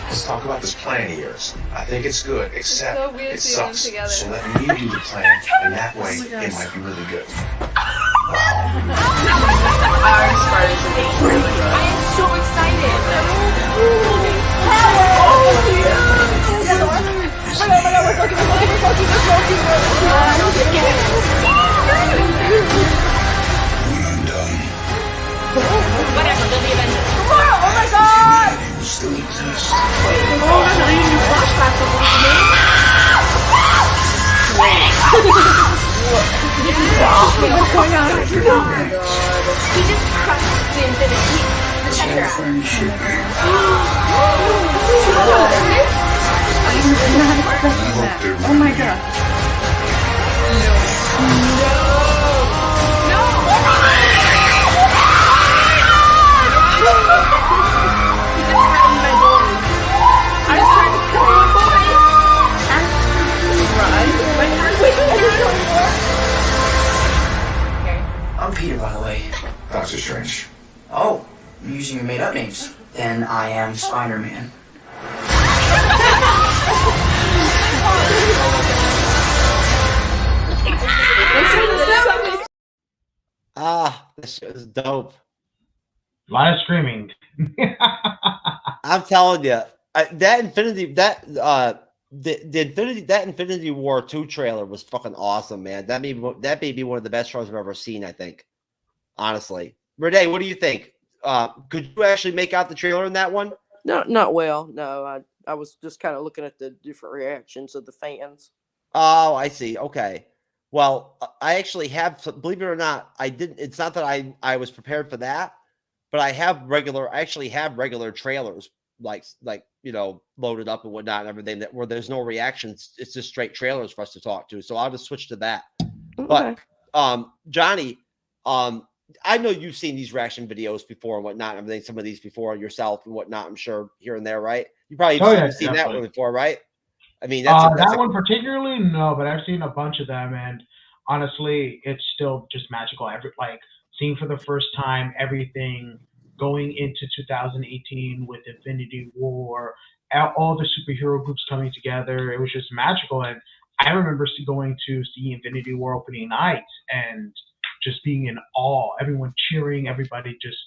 Let's talk about this plan of yours. I think it's good, except so weird it sucks. So let me do the plan, and that way it might be really good. I am so excited. When I'm done, Whatever, they'll be Avengers. Oh my god! humanity will still exist. What's going on? He just crushed the Infinity. The Tetra. Oh my god. I'm Peter, by the way. Doctor Strange. Oh, you're using your made-up names. Then I am Spider-Man. This shit is dope. A lot of screaming. I'm telling you, that Infinity War 2 trailer was fucking awesome, man. That may be one of the best shows I've ever seen, I think. Honestly. Renee, what do you think? Could you actually make out the trailer in that one? No, not well. No, I was just kind of looking at the different reactions of the fans. Oh, I see. Okay. Well, I actually have, believe it or not, I didn't. It's not that I was prepared for that, but I actually have regular trailers like loaded up and whatnot and everything where there's no reactions. It's just straight trailers for us to talk to. So I'll just switch to that. Okay. But Johnny, I know you've seen these reaction videos before and whatnot. And everything, some of these before yourself and whatnot. I'm sure here and there, right? You probably seen that one before, right? I mean, that one particularly, no, but I've seen a bunch of them, and honestly, it's still just magical. Seeing for the first time everything going into 2018 with Infinity War, all the superhero groups coming together, it was just magical. And I remember going to see Infinity War opening night, and just being in awe, everyone cheering, everybody just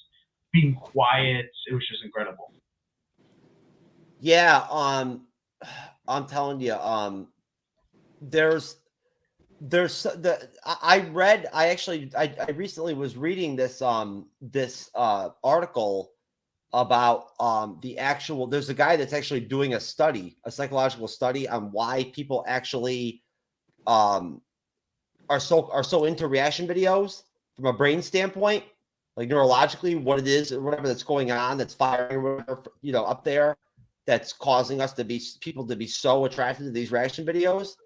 being quiet. It was just incredible. Yeah, I'm telling you, there's I recently was reading this article about the actual, there's a guy that's actually doing a psychological study on why people actually are so into reaction videos from a brain standpoint, like neurologically, what it is or whatever that's going on, that's firing or whatever, up there, that's causing people to be so attracted to these reaction videos.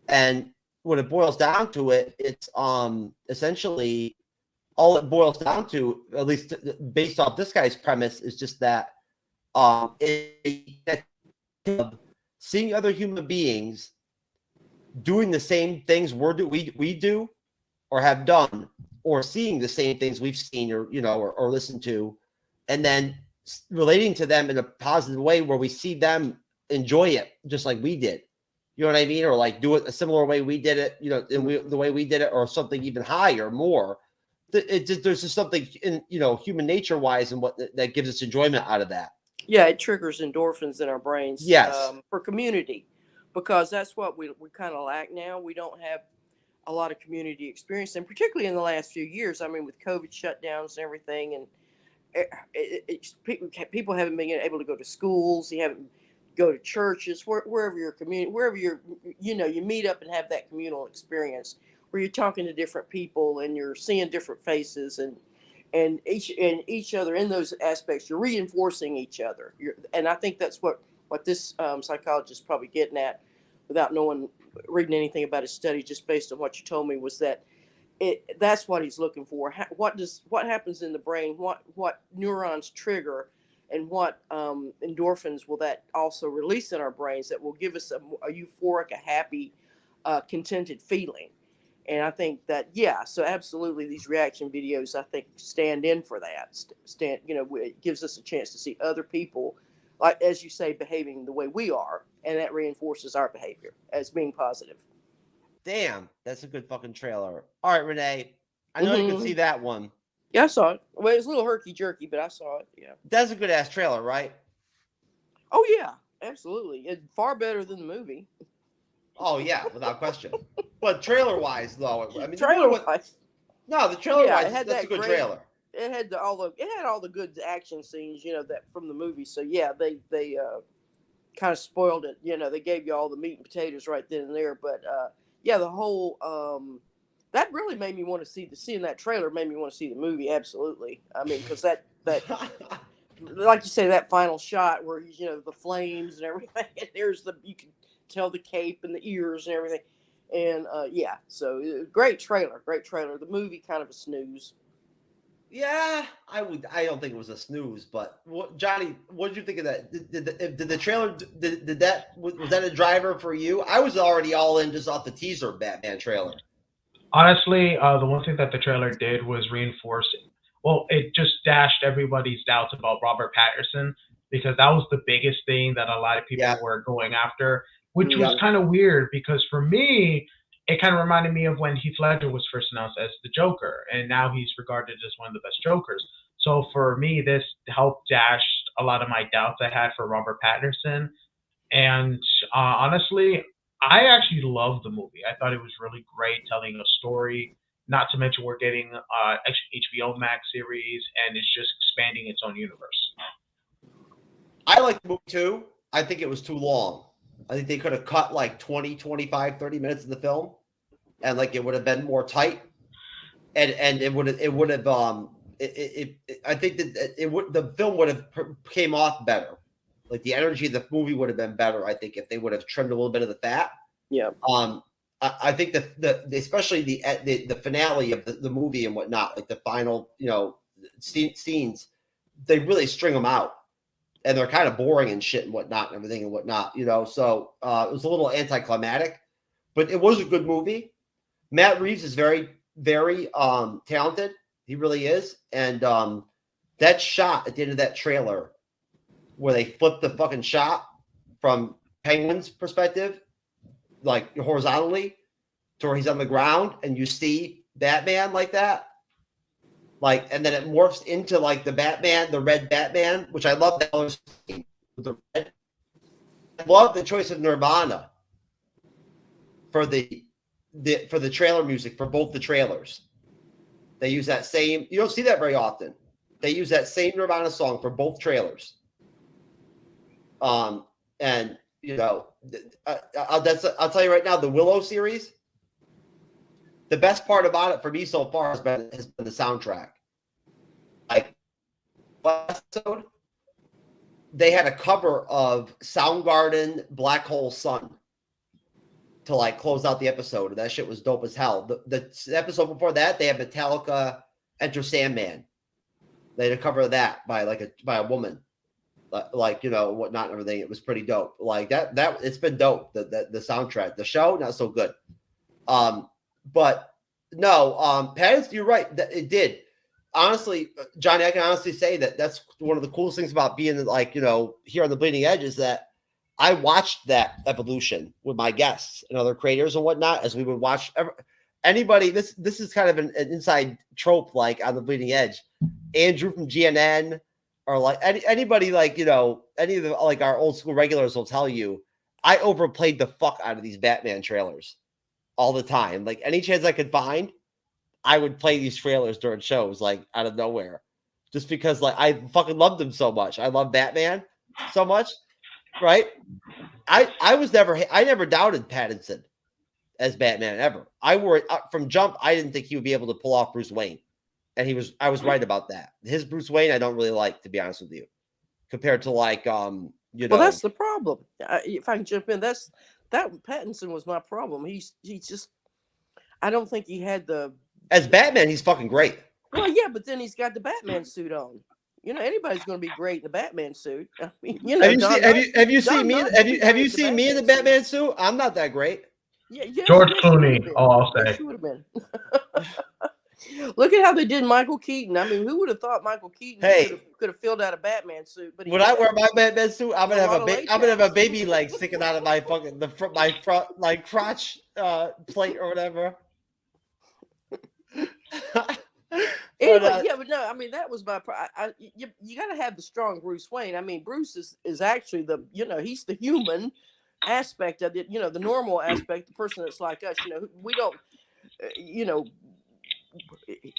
And when it boils down to it, it's essentially all it boils down to, at least based off this guy's premise, is just that seeing other human beings doing the same things we do or have done, or seeing the same things we've seen or listened to, and then relating to them in a positive way where we see them enjoy it just like we did. You know what I mean? Or like do it a similar way we did it, the way we did it, or something even higher, more. There's just something in, human nature wise and that gives us enjoyment out of that. Yeah, it triggers endorphins in our brains. Yes. For community, because that's what we kind of lack now. We don't have a lot of community experience, and particularly in the last few years. I mean, with COVID shutdowns and everything, and people haven't been able to go to schools. You haven't go to churches, wherever your community, wherever you're, you meet up and have that communal experience where you're talking to different people and you're seeing different faces and each other in those aspects. You're reinforcing each other. And I think that's what this psychologist is probably getting at, without reading anything about his study, just based on what you told me, was that that's what he's looking for. What happens in the brain? What neurons trigger, and what endorphins will that also release in our brains that will give us a euphoric, a happy, contented feeling? And I think that, so absolutely, these reaction videos, I think, stand in for that. It gives us a chance to see other people, like, as you say, behaving the way we are, and that reinforces our behavior as being positive. Damn, that's a good fucking trailer. All right, Renee, I know you can see that one. Yeah, I saw it. Well, it was a little herky-jerky, but I saw it, yeah. That's a good-ass trailer, right? Oh, yeah, absolutely. It's far better than the movie. Oh, yeah, without question. But trailer-wise, though, I mean, trailer-wise. No, the trailer-wise, that's a good trailer. It had all the good action scenes, that from the movie. So, yeah, they kind of spoiled it. They gave you all the meat and potatoes right then and there. But, yeah, the whole... that really made me want to seeing that trailer made me want to see the movie. Absolutely. I mean, because that like you say, that final shot where, the flames and everything, and you can tell the cape and the ears and everything. And so great trailer. The movie, kind of a snooze. Yeah, I don't think it was a snooze, but Johnny, what did you think of that? Did the trailer, was that a driver for you? I was already all in just off the teaser Batman trailer. Honestly, the one thing that the trailer did was reinforce, it just dashed everybody's doubts about Robert Pattinson, because that was the biggest thing that a lot of people were going after, which was kind of weird, because for me, it kind of reminded me of when Heath Ledger was first announced as the Joker, and now he's regarded as one of the best Jokers. So for me, this helped dash a lot of my doubts I had for Robert Pattinson. And honestly, I actually loved the movie. I thought it was really great, telling a story. Not to mention we're getting HBO Max series, and it's just expanding its own universe. I like the movie too. I think it was too long. I think they could have cut like 20, 25, 30 minutes of the film, and like it would have been more tight. And it would have I think that the film would have came off better. Like the energy of the movie would have been better, I think, if they would have trimmed a little bit of the fat. Yeah. I think that especially the finale of the movie and whatnot, like the final, scenes, they really string them out, and they're kind of boring and shit and whatnot and everything and whatnot, So it was a little anticlimactic, but it was a good movie. Matt Reeves is very, very talented. He really is, and that shot at the end of that trailer, where they flip the fucking shot from Penguin's perspective, like horizontally, to where he's on the ground, and you see Batman like that. Like, and then it morphs into like the Batman, the red Batman, which I love. The red. I love the choice of Nirvana for the trailer music for both the trailers. They use that same. You don't see that very often. They use that same Nirvana song for both trailers. And you know, I'll tell you right now, the Willow series. The best part about it for me so far has been the soundtrack. Like last episode, they had a cover of Soundgarden "Black Hole Sun" to like close out the episode, and that shit was dope as hell. The episode before that, they had Metallica "Enter Sandman." They had a cover of that by a woman, like you know whatnot and everything. It was pretty dope. Like that it's been dope. The soundtrack, the show not so good. But no, Pattinson, you're right. That it did. Honestly, Johnny, I can honestly say that's one of the coolest things about being like, you know, here on the Bleeding Edge is that I watched that evolution with my guests and other creators and whatnot as we would watch anybody. This is kind of an inside trope, like on the Bleeding Edge. Andrew from GNN or like anybody like, you know, any of the like our old school regulars will tell you I overplayed the fuck out of these Batman trailers all the time. Like any chance I could find, I would play these trailers during shows, like out of nowhere, just because like I fucking loved them so much. I love Batman so much, right? I never doubted Pattinson as Batman ever. I worried from jump. I didn't think he would be able to pull off Bruce Wayne, and I was right about that. His Bruce Wayne, I don't really like, to be honest with you, compared to like you know. Well, that's the problem. If I can jump in, that Pattinson was my problem. He's just, I don't think he had the. As Batman, he's fucking great. Well, yeah, but then he's got the Batman suit on. You know, anybody's going to be great in the Batman suit. I mean, you know, have you seen me? Have you seen me in the Batman suit? I'm not that great. Yeah, George Clooney. I'll say. Yes, you would have been. Look at how they did Michael Keaton. I mean, who would have thought Michael Keaton could have filled out a Batman suit? But when I wear my Batman suit, I'm gonna have a baby leg sticking out of my fucking my front like crotch plate or whatever. Anyway, but no, I mean that was my. You got to have the strong Bruce Wayne. I mean, Bruce is actually he's the human aspect of it. You know, the normal aspect, the person that's like us. You know, we don't.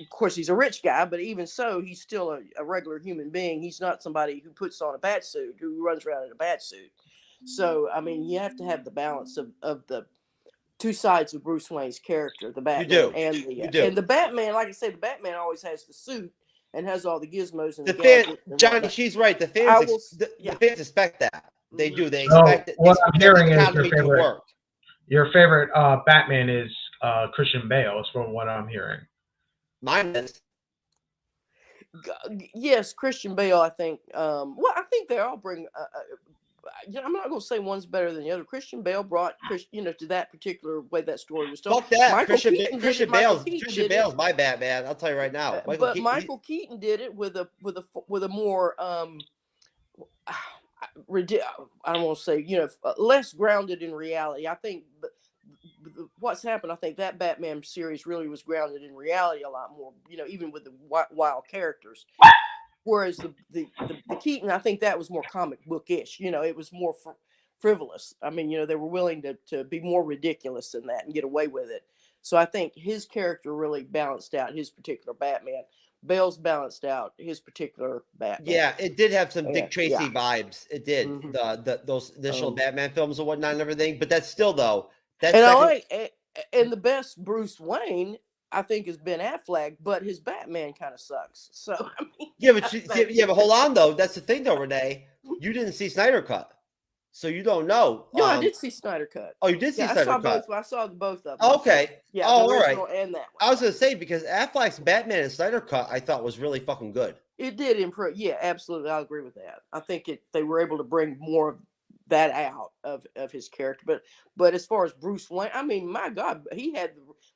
Of course, he's a rich guy, but even so, he's still a regular human being. He's not somebody who puts on a bat suit, who runs around in a bat suit. So, I mean, you have to have the balance of the two sides of Bruce Wayne's character, the Batman and the Batman. Like I say, the Batman always has the suit and has all the gizmos and the fans. Johnny, she's right. The fans, the fans expect that. They do. They expect it. What I'm hearing is your favorite Batman is Christian Bale. Is from what I'm hearing. Mine is. Yes, Christian Bale. I think. Well, I think they all bring. I'm not going to say one's better than the other. Christian Bale brought, to that particular way that story was told. Fuck that. Christian Bale's my Batman. I'll tell you right now. Michael Keaton did it with a more I don't want to say less grounded in reality. I think what's happened. I think that Batman series really was grounded in reality a lot more. Even with the wild characters. Whereas the Keaton, I think that was more comic bookish. It was more frivolous. I mean, they were willing to be more ridiculous than that and get away with it. So I think his character really balanced out his particular Batman. Bale's balanced out his particular Batman. Yeah, it did have some Dick Tracy vibes. It did. Mm-hmm. Those initial Batman films and whatnot and everything. But that's still though. And the best Bruce Wayne, I think, is Ben Affleck, but his Batman kind of sucks. So I mean, but hold on though. That's the thing though, Renee. You didn't see Snyder Cut, so you don't know. No, I did see Snyder Cut. Oh, you did see Snyder Cut. I saw both of them. Okay. Yeah. Oh, all right. And that one. I was gonna say because Affleck's Batman and Snyder Cut, I thought was really fucking good. It did improve. Yeah, absolutely. I agree with that. I think they were able to bring more of that out of his character. But as far as Bruce Wayne, I mean, my God, he had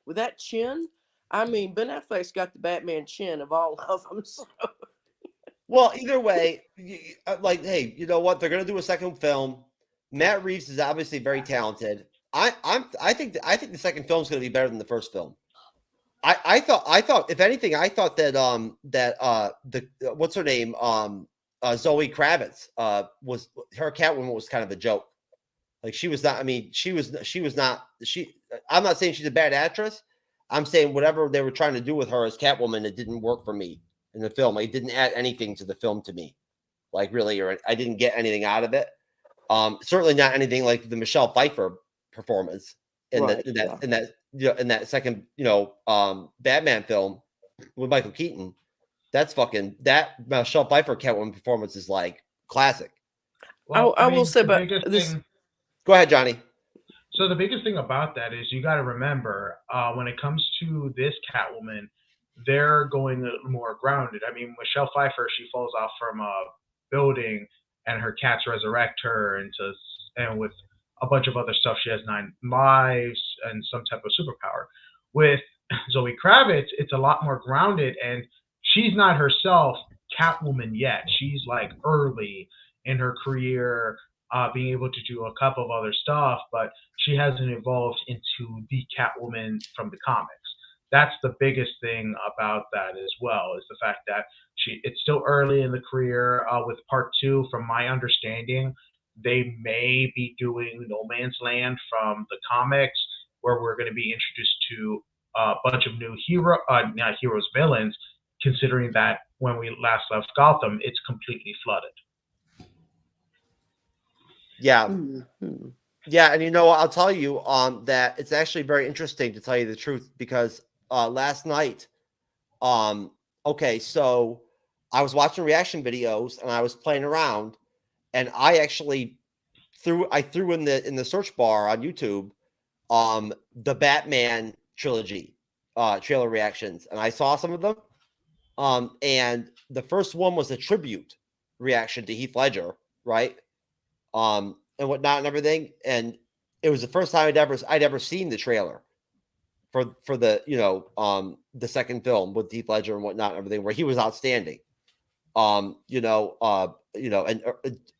with that chin. I mean, Ben Affleck's got the Batman chin of all of them. So. Well, either way, hey, you know what? They're gonna do a second film. Matt Reeves is obviously very talented. I think the second film is gonna be better than the first film. I thought if anything, I thought that the what's her name Zoe Kravitz was her Catwoman was kind of a joke. Like she was not. I mean, she was not. I'm not saying she's a bad actress. I'm saying whatever they were trying to do with her as Catwoman, it didn't work for me in the film. Like, it didn't add anything to the film to me. Like really, or I didn't get anything out of it. Certainly not anything like the Michelle Pfeiffer performance in that second Batman film with Michael Keaton. That Michelle Pfeiffer Catwoman performance is like classic. Well, I will say about this. Go ahead, Johnny. So the biggest thing about that is you got to remember when it comes to this Catwoman, they're going a little more grounded. I mean, Michelle Pfeiffer, she falls off from a building and her cats resurrect her, and with a bunch of other stuff, she has 9 lives and some type of superpower. With Zoe Kravitz, it's a lot more grounded, and she's not herself Catwoman yet. She's like early in her career, being able to do a couple of other stuff, but she hasn't evolved into the Catwoman from the comics. That's the biggest thing about that as well, is the fact that it's still early in the career. With part 2, from my understanding, they may be doing No Man's Land from the comics, where we're going to be introduced to a bunch of new villains, considering that when we last left Gotham, it's completely flooded. Yeah. Mm-hmm. Yeah, and I'll tell you that it's actually very interesting, to tell you the truth, because last night, okay, so I was watching reaction videos and I was playing around, and I actually threw in the search bar on YouTube the Batman trilogy trailer reactions, and I saw some of them. And the first one was a tribute reaction to Heath Ledger, right? And whatnot and everything. And it was the first time I'd ever seen the trailer for the the second film with Heath Ledger and whatnot and everything, where he was outstanding. And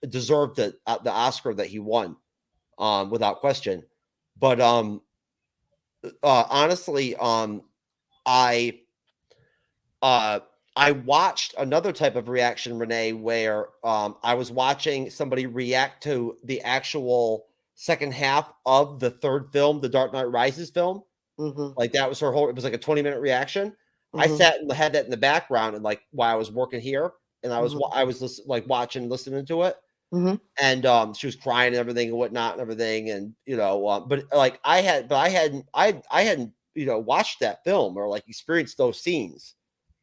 deserved the Oscar that he won, without question. But honestly, I watched another type of reaction, Renee, where I was watching somebody react to the actual second half of the third film, the Dark Knight Rises film. Mm-hmm. Like that was her whole. It was like a 20-minute reaction. Mm-hmm. I sat and had that in the background, and like while I was working here, and I was like watching, listening to it. Mm-hmm. And she was crying and everything and whatnot and everything, and but like I hadn't watched that film or like experienced those scenes.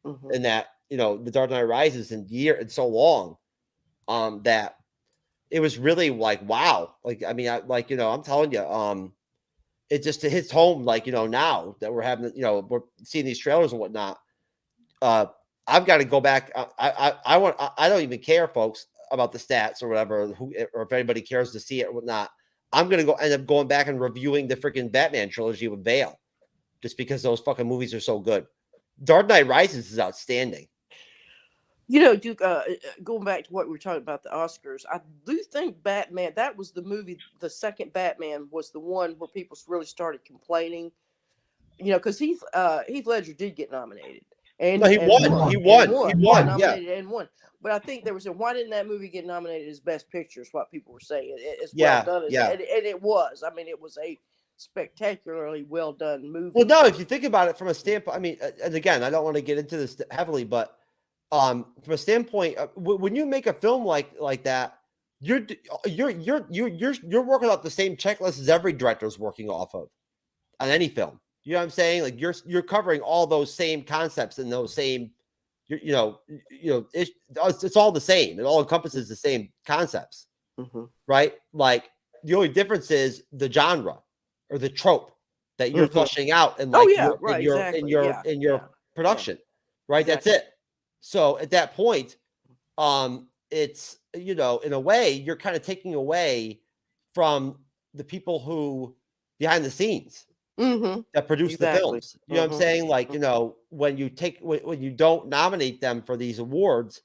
Mm-hmm. In that, the Dark Knight Rises in so long, that it was really like, wow. Like, I mean, I'm telling you, it just hits home, like, now that we're having, we're seeing these trailers and whatnot. I've got to go back. I don't even care, folks, about the stats or whatever, or if anybody cares to see it or whatnot. I'm going to end up going back and reviewing the freaking Batman trilogy with Bale, just because those fucking movies are so good. Dark Knight Rises is outstanding. Duke, going back to what we were talking about, the Oscars, I do think Batman, that was the movie, the second Batman was the one where people really started complaining, because Heath Ledger did get nominated. And, He won. Nominated and won. But I think there was why didn't that movie get nominated as Best Picture, is what people were saying. It's well done. And it was. I mean, it was a spectacularly well done movie. Well, no, if you think about it from a standpoint, I mean, and again, I don't want to get into this heavily, but from a standpoint, when you make a film like that, you're working off the same checklist as every director's working off of on any film. You know what I'm saying? Like you're covering all those same concepts and those same, it's all the same. It all encompasses the same concepts, mm-hmm. Right? like the only difference is the genre or the trope that you're flushing out and like in your production, right? Exactly. That's it. So at that point, it's, in a way you're kind of taking away from the people who behind the scenes that produce the films. You know what I'm saying? Like, when you don't nominate them for these awards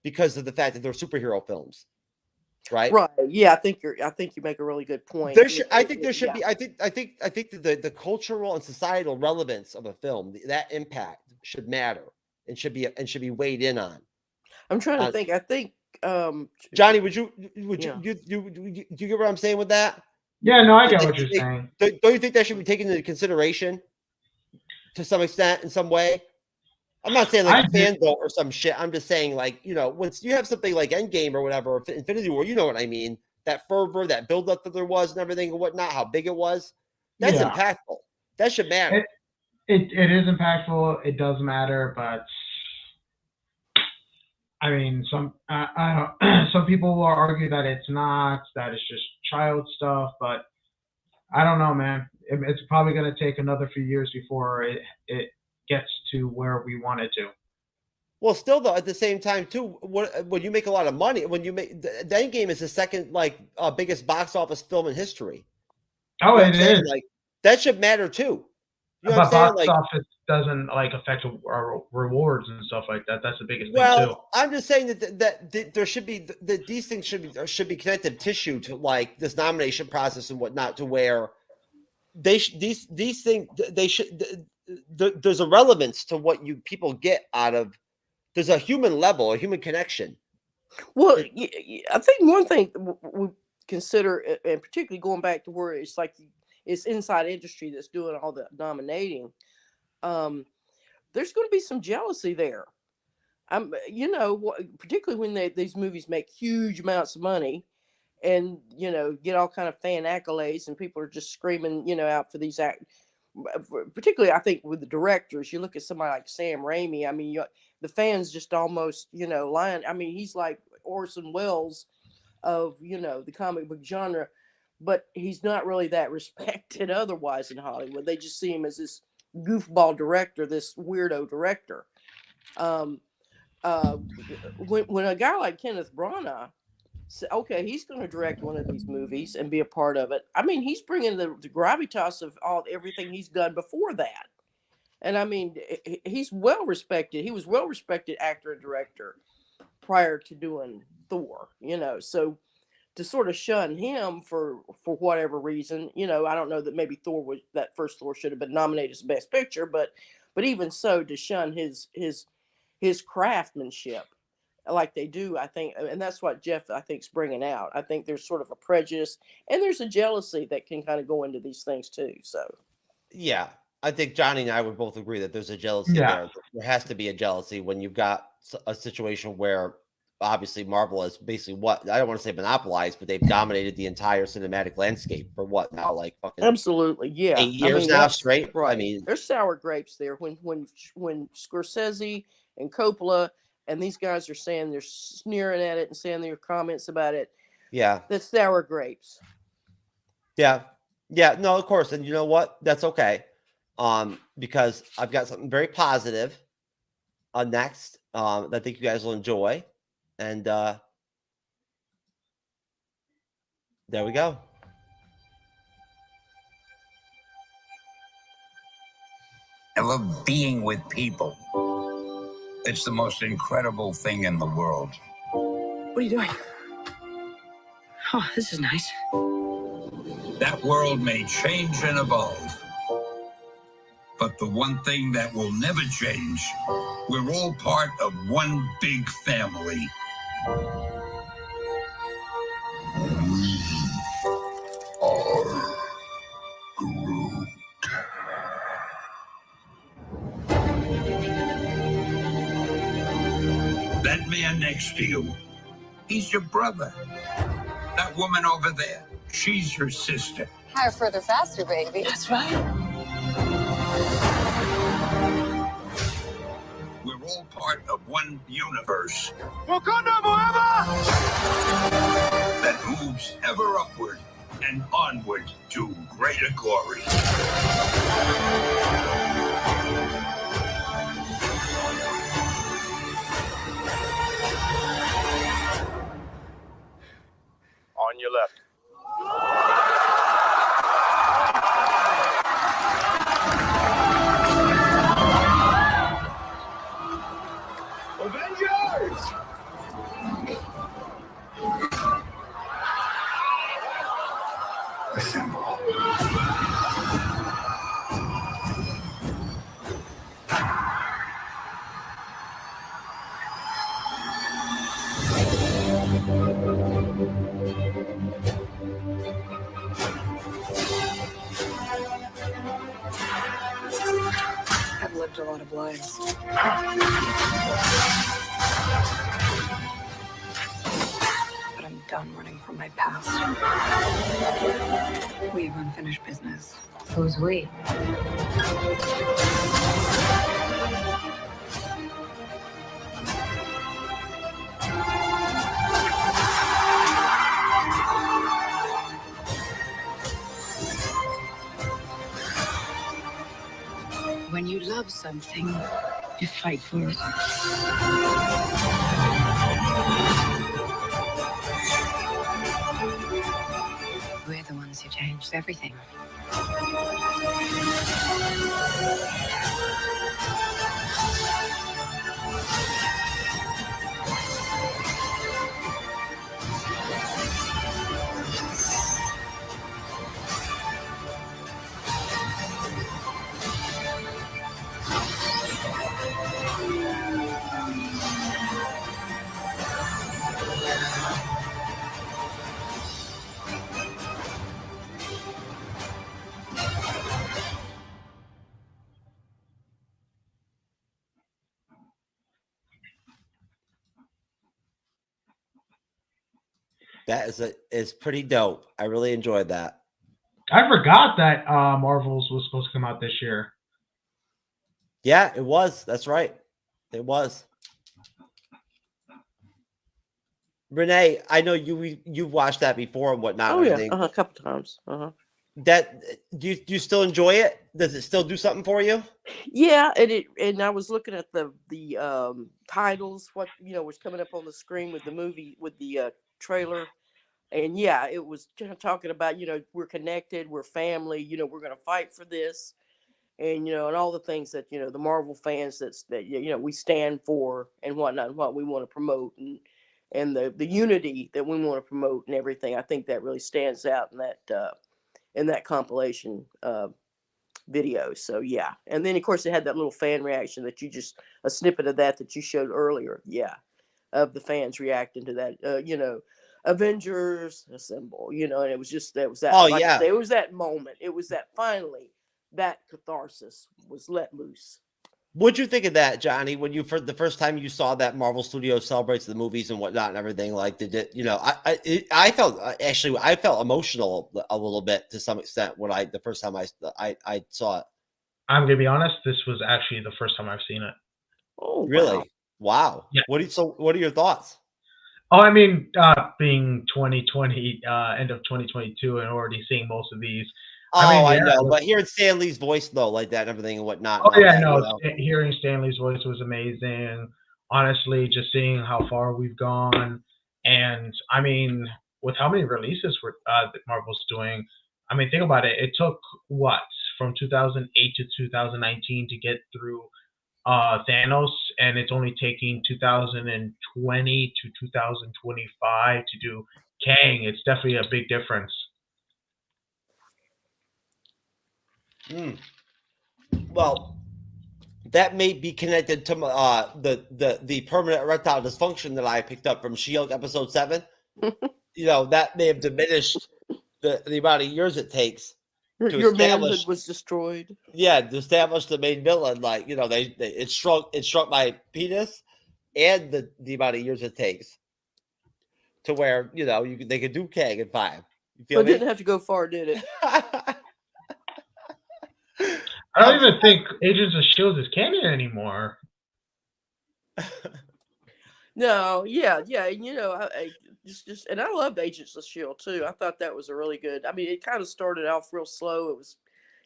because of the fact that they're superhero films. right? Right. Yeah, I think you make a really good point. I think there should be. I think that the cultural and societal relevance of a film, that impact should matter and should be weighed in on. I'm trying to think. I think Johnny, would you get what I'm saying with that? Yeah, no, I get what you're saying. Don't you think that should be taken into consideration to some extent, in some way? I'm not saying like a fan vote or some shit. I'm just saying, like, you know, once you have something like Endgame or whatever, or Infinity War, you know what I mean? That fervor, that buildup that there was and everything and whatnot, how big it was. That's impactful. That should matter. It is impactful. It does matter, but I mean, some people will argue that it's not, that it's just child stuff, but I don't know, man. It's probably going to take another few years before it gets to where we want it to. Well, still though, at the same time too, when you make a lot of money, when you make the Endgame is the second biggest box office film in history. Oh, it is. Like that should matter too. You know but box office doesn't affect our rewards and stuff like that. That's the biggest thing too. I'm just saying that there should be that these things should be connective tissue to like this nomination process and whatnot, to where these things they should. There's a relevance to what people get out of. There's a human level, a human connection. Well, I think one thing we consider, and particularly going back to where it's like it's inside industry that's doing all the nominating. There's going to be some jealousy there. Particularly when these movies make huge amounts of money, and get all kind of fan accolades, and people are just screaming, out for these particularly, I think with the directors, you look at somebody like Sam Raimi. I mean, the fans just almost, lying. I mean, he's like Orson Welles of, the comic book genre, but he's not really that respected otherwise in Hollywood. They just see him as this goofball director, this weirdo director. When a guy like Kenneth Branagh, okay, he's going to direct one of these movies and be a part of it. I mean, he's bringing the gravitas of everything he's done before that. And I mean, he's well respected. He was well respected actor and director prior to doing Thor, so to sort of shun him for whatever reason, I don't know that maybe that first Thor should have been nominated as Best Picture, but even so, to shun his craftsmanship like they do, I think, and that's what Jeff, I think, is bringing out. I think there's sort of a prejudice and there's a jealousy that can kind of go into these things too. So, yeah, I think Johnny and I would both agree that there's a jealousy there. There has to be a jealousy when you've got a situation where obviously Marvel is basically I don't want to say monopolized, but they've dominated the entire cinematic landscape for what now, like fucking absolutely, 8 years now straight. Right. I mean, there's sour grapes there when Scorsese and Coppola and these guys are saying, they're sneering at it and saying their comments about it. Yeah. That's sour grapes. Yeah. Yeah. No, of course. And you know what? That's okay. Because I've got something very positive next that I think you guys will enjoy. And there we go. I love being with people. It's the most incredible thing in the world. What are you doing? Oh, this is nice. That world may change and evolve, but the one thing that will never change, we're all part of one big family. We are Groot. That man next to you, he's your brother. That woman over there, she's your sister. Higher, further, faster, baby. That's right. We're all part of one universe Wakanda forever! that moves ever upward and onward to greater glory. On your left. Avengers! I've lived a lot of lives. But I'm done running from my past. We have unfinished business. Who's we? When you love something, you fight for it. We're the ones who changed everything. That is pretty dope. I really enjoyed that. I forgot that Marvel's was supposed to come out this year. Yeah, it was. That's right. It was. Renee, I know you've watched that before and whatnot. Oh yeah, a couple times. That do you still enjoy it? Does it still do something for you? Yeah, and I was looking at the titles, what was coming up on the screen with the movie with the trailer, and yeah, it was talking about we're connected, we're family, we're gonna fight for this, and and all the things that the Marvel fans that we stand for and whatnot, and what we want to promote, and the unity that we want to promote and everything. I think that really stands out in that compilation video. So yeah, and then of course it had that little fan reaction that a snippet of that you showed earlier. Yeah, of the fans reacting to that. Avengers assemble. And it was just that was that. Oh like yeah, it was that moment. It was that finally that catharsis was let loose. What'd you think of that, Johnny? When for the first time you saw that Marvel Studios celebrates the movies and whatnot and everything, like did it? I felt I felt emotional a little bit to some extent when the first time I saw it. I'm gonna be honest. This was actually the first time I've seen it. Oh, really? Wow. Yeah. What are your thoughts? Oh, I mean, being 2020, end of 2022, and already seeing most of these. I know, but hearing Stan Lee's voice though, like that and everything and whatnot. Oh yeah, no, hearing Stan Lee's voice was amazing. Honestly, just seeing how far we've gone, and I mean, with how many releases that Marvel's doing, I mean, think about it. It took from 2008 to 2019 to get through Thanos, and it's only taking 2020 to 2025 to do Kang. It's definitely a big difference. Well, that may be connected to the permanent erectile dysfunction that I picked up from S.H.I.E.L.D. episode 7. That may have diminished the amount of years it takes. Your manhood was destroyed. Yeah, to establish the main villain, it shrunk my penis, and the amount of years it takes to where they could do Kang in 5. You feel me? It didn't have to go far, did it? I don't even think Agents of S.H.I.E.L.D. is canon anymore. No, yeah, and I loved Agents of S.H.I.E.L.D. too. I thought that was a really good. I mean, it kind of started off real slow. It was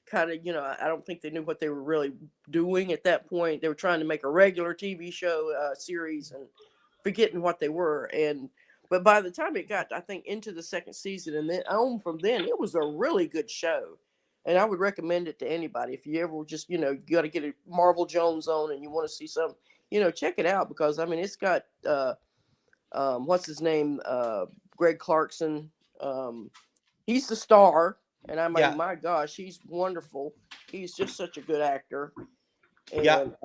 kind of, I don't think they knew what they were really doing at that point. They were trying to make a regular TV show series and forgetting what they were. But by the time it got, I think, into the second season and then on from then, it was a really good show. And I would recommend it to anybody. If you ever just, you got to get a Marvel Jones on and you want to see something, check it out, because, I mean, it's got, what's his name? Greg Clarkson. He's the star. And I mean, my gosh, he's wonderful. He's just such a good actor. And,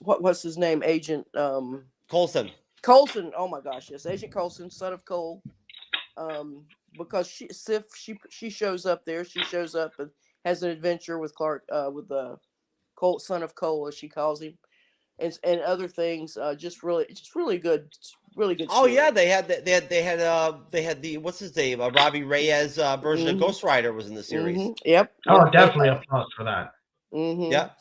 what's his name? Agent, Coulson. Coulson, oh my gosh, yes, Agent Coulson, son of Cole. Because she shows up there. She shows up and has an adventure with Clark, with the Colt, son of Cole, as she calls him, and other things. Just really good. Oh series. yeah, they had the what's his name? Robbie Reyes version of Ghost Rider was in the series. Yep. Oh, definitely a plus for that. Yep.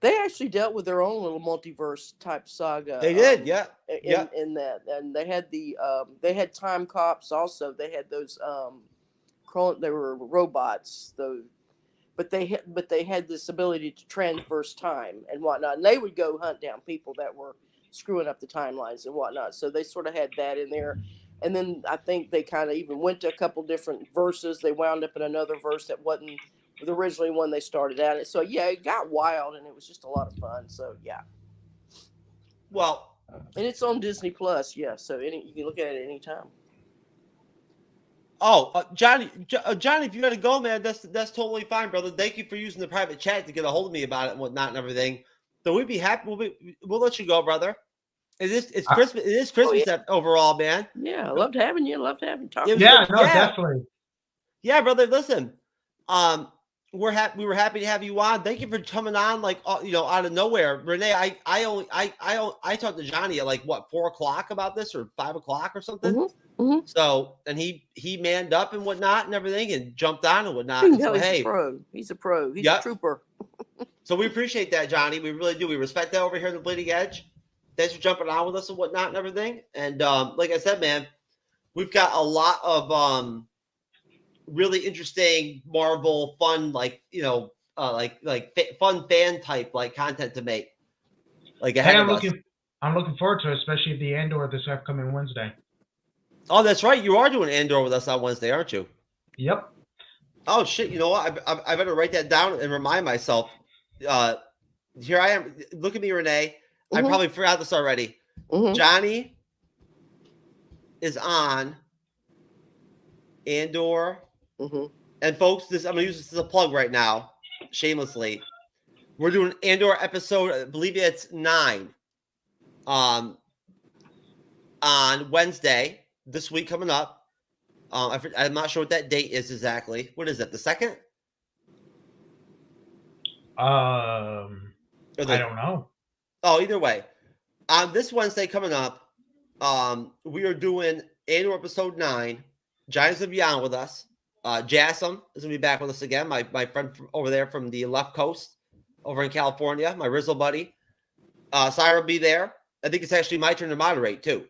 They actually dealt with their own little multiverse type saga. They did, yeah. In that, and they had time cops also. They had those they were robots though, but they had this ability to transverse time and whatnot. And they would go hunt down people that were screwing up the timelines and whatnot. So they sort of had that in there. And then I think they kind of even went to a couple different verses. They wound up in another verse that wasn't the originally one they started at. So yeah, it got wild and it was just a lot of fun. So yeah. Well, and it's on Disney Plus, yeah. So you can look at it anytime. Oh, Johnny, if you got to go, man, that's totally fine, brother. Thank you for using the private chat to get a hold of me about it and whatnot and everything. So we'd be happy. We'll let you go, brother. It's Christmas. It is Christmas overall, man. Yeah, I loved having you. Loved having talk. Definitely. Yeah, brother. Listen, we were happy to have you on. Thank you for coming on, like out of nowhere. Renee, I talked to Johnny at 4 o'clock about this or 5 o'clock or something. So and he manned up and whatnot and everything and jumped on and whatnot. And so, he's a pro. He's a pro. He's a trooper. So we appreciate that, Johnny. We really do. We respect that over here in the Bleeding Edge. Thanks for jumping on with us and whatnot and everything. And like I said, man, we've got a lot of really interesting Marvel fun, fun fan type content to make. I'm looking forward to it, especially the Andor this upcoming Wednesday. Oh, that's right. You are doing Andor with us on Wednesday, aren't you? Yep. Oh shit! You know what? I better write that down and remind myself. Here I am. Look at me, Renee. I probably forgot this already. Johnny is on Andor. And folks, I'm going to use this as a plug right now, shamelessly. We're doing Andor episode, I believe it's 9, on Wednesday, this week coming up. I'm not sure what that date is exactly. What is it, the 2nd? I don't know. Oh, either way. On this Wednesday coming up, we are doing Andor episode 9. Johnny's going to be on with us. Jassam is going to be back with us again. My friend over there from the left coast over in California, my Rizzle buddy. Syra will be there. I think it's actually my turn to moderate too.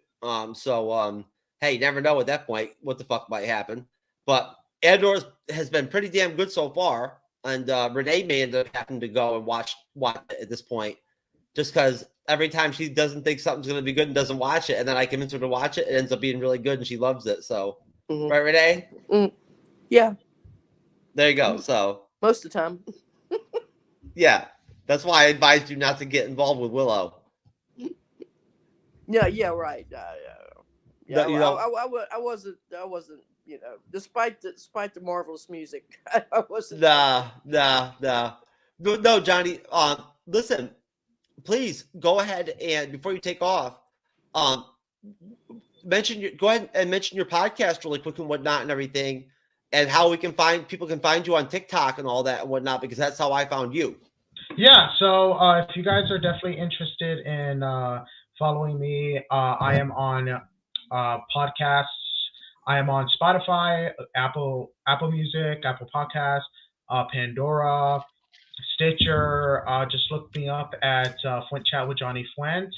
Hey, you never know at that point what the fuck might happen. But Andor has been pretty damn good so far. And Renee may end up having to go and watch it at this point. Just because every time she doesn't think something's going to be good and doesn't watch it, and then I convince her to watch it, it ends up being really good and she loves it. So, right, Renee? Yeah. There you go. So most of the time. Yeah. That's why I advised you not to get involved with Willow. Yeah, right. Yeah, I wasn't, despite the marvelous music, I wasn't. No, Johnny. Listen, please go ahead and before you take off, go ahead and mention your podcast really quick and whatnot and everything, and how people can find you on TikTok and all that and whatnot, because that's how I found you. Yeah. So if you guys are definitely interested in following me, I am on podcasts. I am on Spotify, Apple Music, Apple Podcasts, Pandora, Stitcher. Just look me up at Fuent Chat with Johnny Fuent.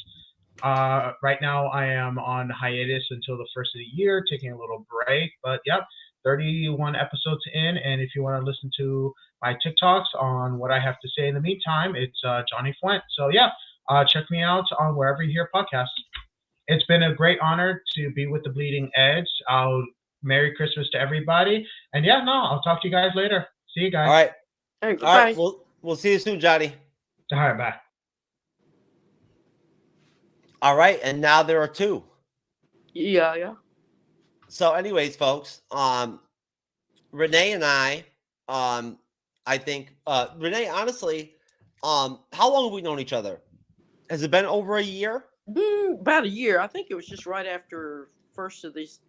Right now I am on hiatus until the first of the year, taking a little break. But yep, 31 episodes in, and if you want to listen to my TikToks on what I have to say in the meantime, it's Johnny Fuent. So yeah, check me out on wherever you hear podcasts. It's been a great honor to be with the Bleeding Edge. Merry Christmas to everybody. And yeah, I'll talk to you guys later. See you guys. All right. All right. We'll see you soon, Johnny. All right. Bye. All right. And now there are 2. Yeah. So anyways, folks, Renee and I think, Renee, honestly, how long have we known each other? Has it been over a year? About a year. I think it was just right after first of this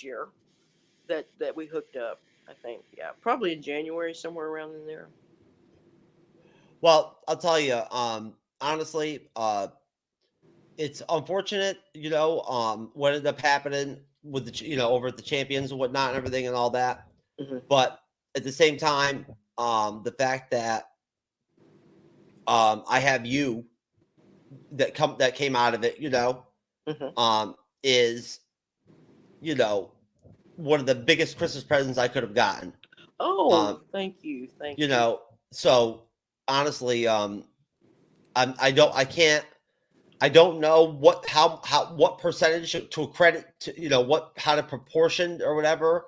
year that we hooked up. I think, yeah, probably in January, somewhere around in there. Well, I'll tell you, honestly, it's unfortunate, what ended up happening with the, over at the champions and whatnot and everything and all that. Mm-hmm. But at the same time, the fact that I have you that came out of it, Mm-hmm. is, one of the biggest Christmas presents I could have gotten. Oh, thank you. Thank you. So honestly, I don't know what percentage to credit to, how to proportion or whatever,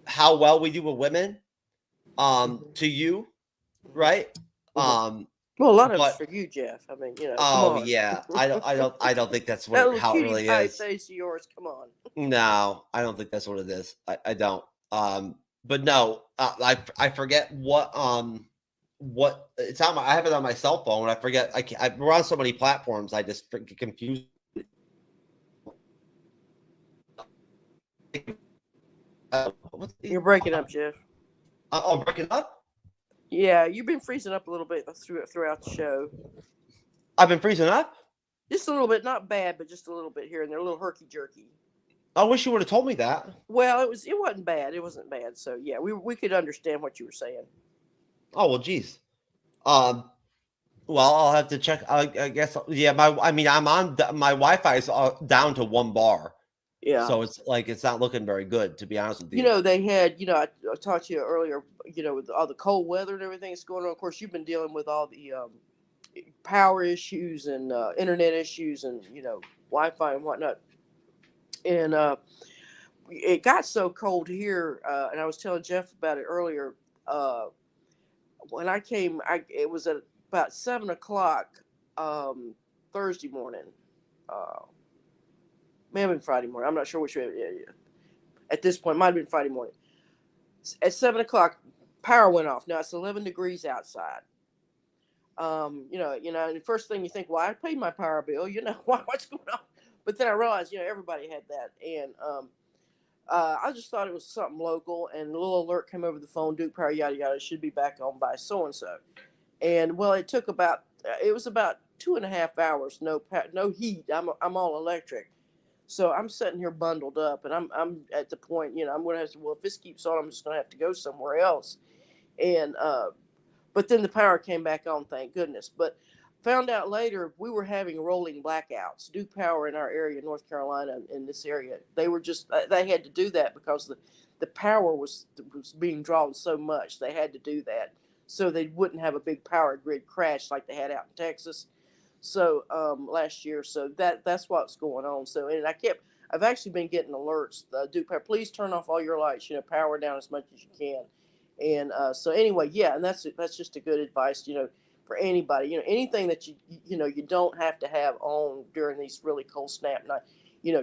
how well we do with women, to you, right? Well, a lot of it's for you, Jeff. I mean, come on. Yeah, I don't think that's what how it really is. Face of yours, come on. No, I don't think that's what it is. I don't. But no, I forget what it's on I have it on my cell phone. I forget. We're on so many platforms. I just get confused. You're breaking up, Jeff. I'm breaking up. Yeah, you've been freezing up a little bit throughout the show. I've been freezing up? Just a little bit, not bad, but just a little bit here and there, a little herky-jerky. I wish you would have told me that. Well, it wasn't bad. It wasn't bad. So, yeah, we could understand what you were saying. Oh, well, geez. Well, I'll have to check. I guess, yeah, I'm on, my Wi-Fi is down to 1 bar. Yeah. So it's not looking very good, to be honest with you. They had, I talked to you earlier, with all the cold weather and everything that's going on. Of course, you've been dealing with all the power issues and internet issues and, Wi-Fi and whatnot. And it got so cold here, and I was telling Jeff about it earlier. When I came, it was at about 7 o'clock Thursday morning. May have been Friday morning. I'm not sure which way. At this point, might have been Friday morning. At 7 o'clock, power went off. Now it's 11 degrees outside. And the first thing you think, well, I paid my power bill. What's going on? But then I realized, everybody had that, and I just thought it was something local. And a little alert came over the phone: Duke Power, yada yada, should be back on by so and so. And well, it took about 2.5 hours. No heat. I'm all electric. So I'm sitting here bundled up, and I'm at the point, I'm going to have to, well, if this keeps on, I'm just going to have to go somewhere else. And, but then the power came back on, thank goodness. But found out later we were having rolling blackouts. Duke Power in our area, North Carolina, in this area, they had to do that because the power was being drawn so much. They had to do that so they wouldn't have a big power grid crash like they had out in Texas. So last year, so that's what's going on. So, and I've actually been getting alerts. Duke Power, please turn off all your lights. Power down as much as you can. And so anyway, yeah, and that's just a good advice. For anybody, anything that you don't have to have on during these really cold snap night.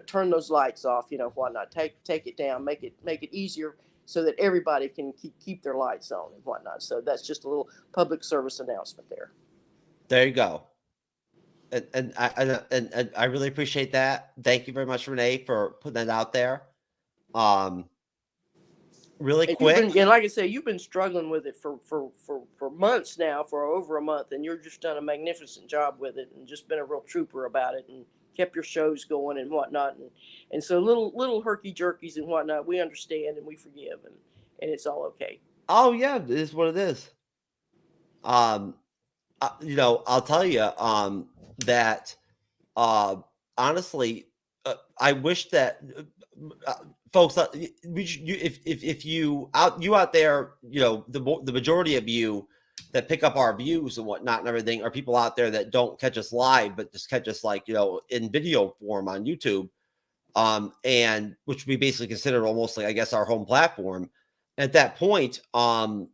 Turn those lights off. Whatnot. Take it down. Make it easier so that everybody can keep their lights on and whatnot. So that's just a little public service announcement there. There you go. And I really appreciate that. Thank you very much, Renee, for putting that out there. Really quick. And like I said, you've been struggling with it for months now, for over a month, and you've just done a magnificent job with it, and just been a real trooper about it, and kept your shows going and whatnot. And so little herky jerkies and whatnot, we understand and we forgive, and it's all okay. Oh yeah, it is what it is. I'll tell you that honestly, I wish that folks, if you out there, the majority of you that pick up our views and whatnot and everything are people out there that don't catch us live, but just catch us in video form on YouTube, and which we basically consider almost like, I guess, our home platform. At that point, I'll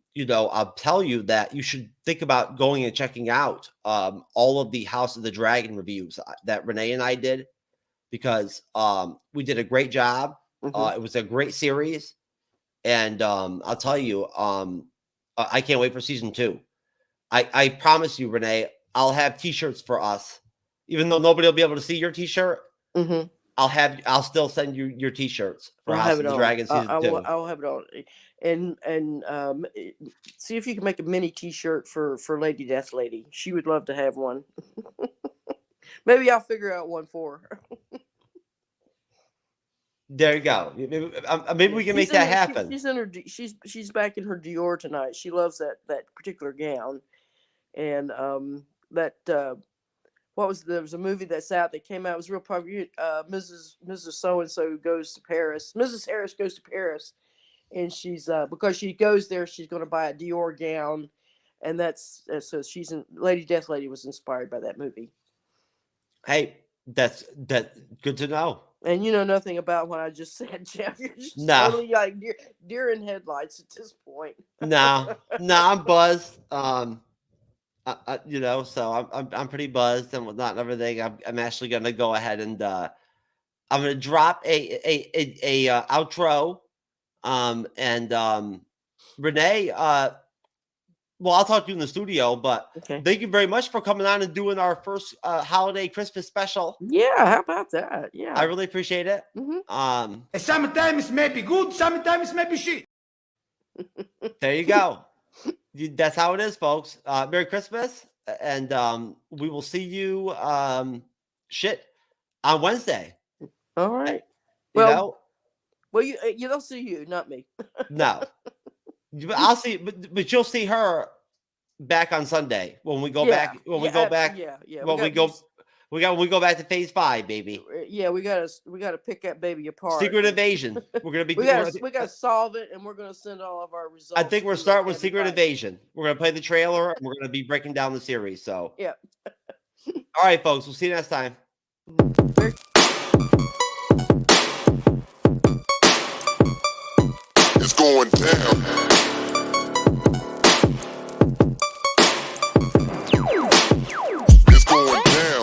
tell you that you should think about going and checking out all of the House of the Dragon reviews that Renee and I did, because we did a great job. It was a great series, and I'll tell you, I can't wait for season 2. I promise you, Renee, I'll have T-shirts for us even though nobody will be able to see your T-shirt. Mm-hmm. I'll still send you your T-shirts for House of the Dragon season 2. I'll have it on, and see if you can make a mini T-shirt for Lady Death Lady. She would love to have one. Maybe I'll figure out one for her. There you go. Maybe we can make that happen. She's back in her Dior tonight. She loves that particular gown, and there was a movie that's out that came out. It was real popular. Mrs. So and So goes to Paris. Mrs. Harris goes to Paris, and she's because she goes there, she's going to buy a Dior gown, and so Lady Death Lady was inspired by that movie. Hey, that's good to know. And you know nothing about what I just said, Jeff. You're just No. totally like deer in headlights at this point. No, I'm buzzed. So I'm pretty buzzed and whatnot and everything. I'm actually gonna go ahead and I'm gonna drop a outro. Renee, well, I'll talk to you in the studio, but thank you very much for coming on and doing our first holiday Christmas special. Yeah, how about that? Yeah, I really appreciate it. Mm-hmm. Sometimes it may be good, sometimes it may be shit. There you go. That's how it is, folks. Merry Christmas, and we will see you on Wednesday. All right. Well, you don't see you, not me. No. I'll see, but you'll see her back on Sunday when we go back. When we go back. When we go back to Phase 5, baby. Yeah, we gotta pick that baby apart. Secret Invasion. We're gonna be. we gotta solve it, and we're gonna send all of our results. I think we're starting with Secret Invasion. We're gonna play the trailer, and we're gonna be breaking down the series. So yeah. All right, folks. We'll see you next time. It's going down. It's going down.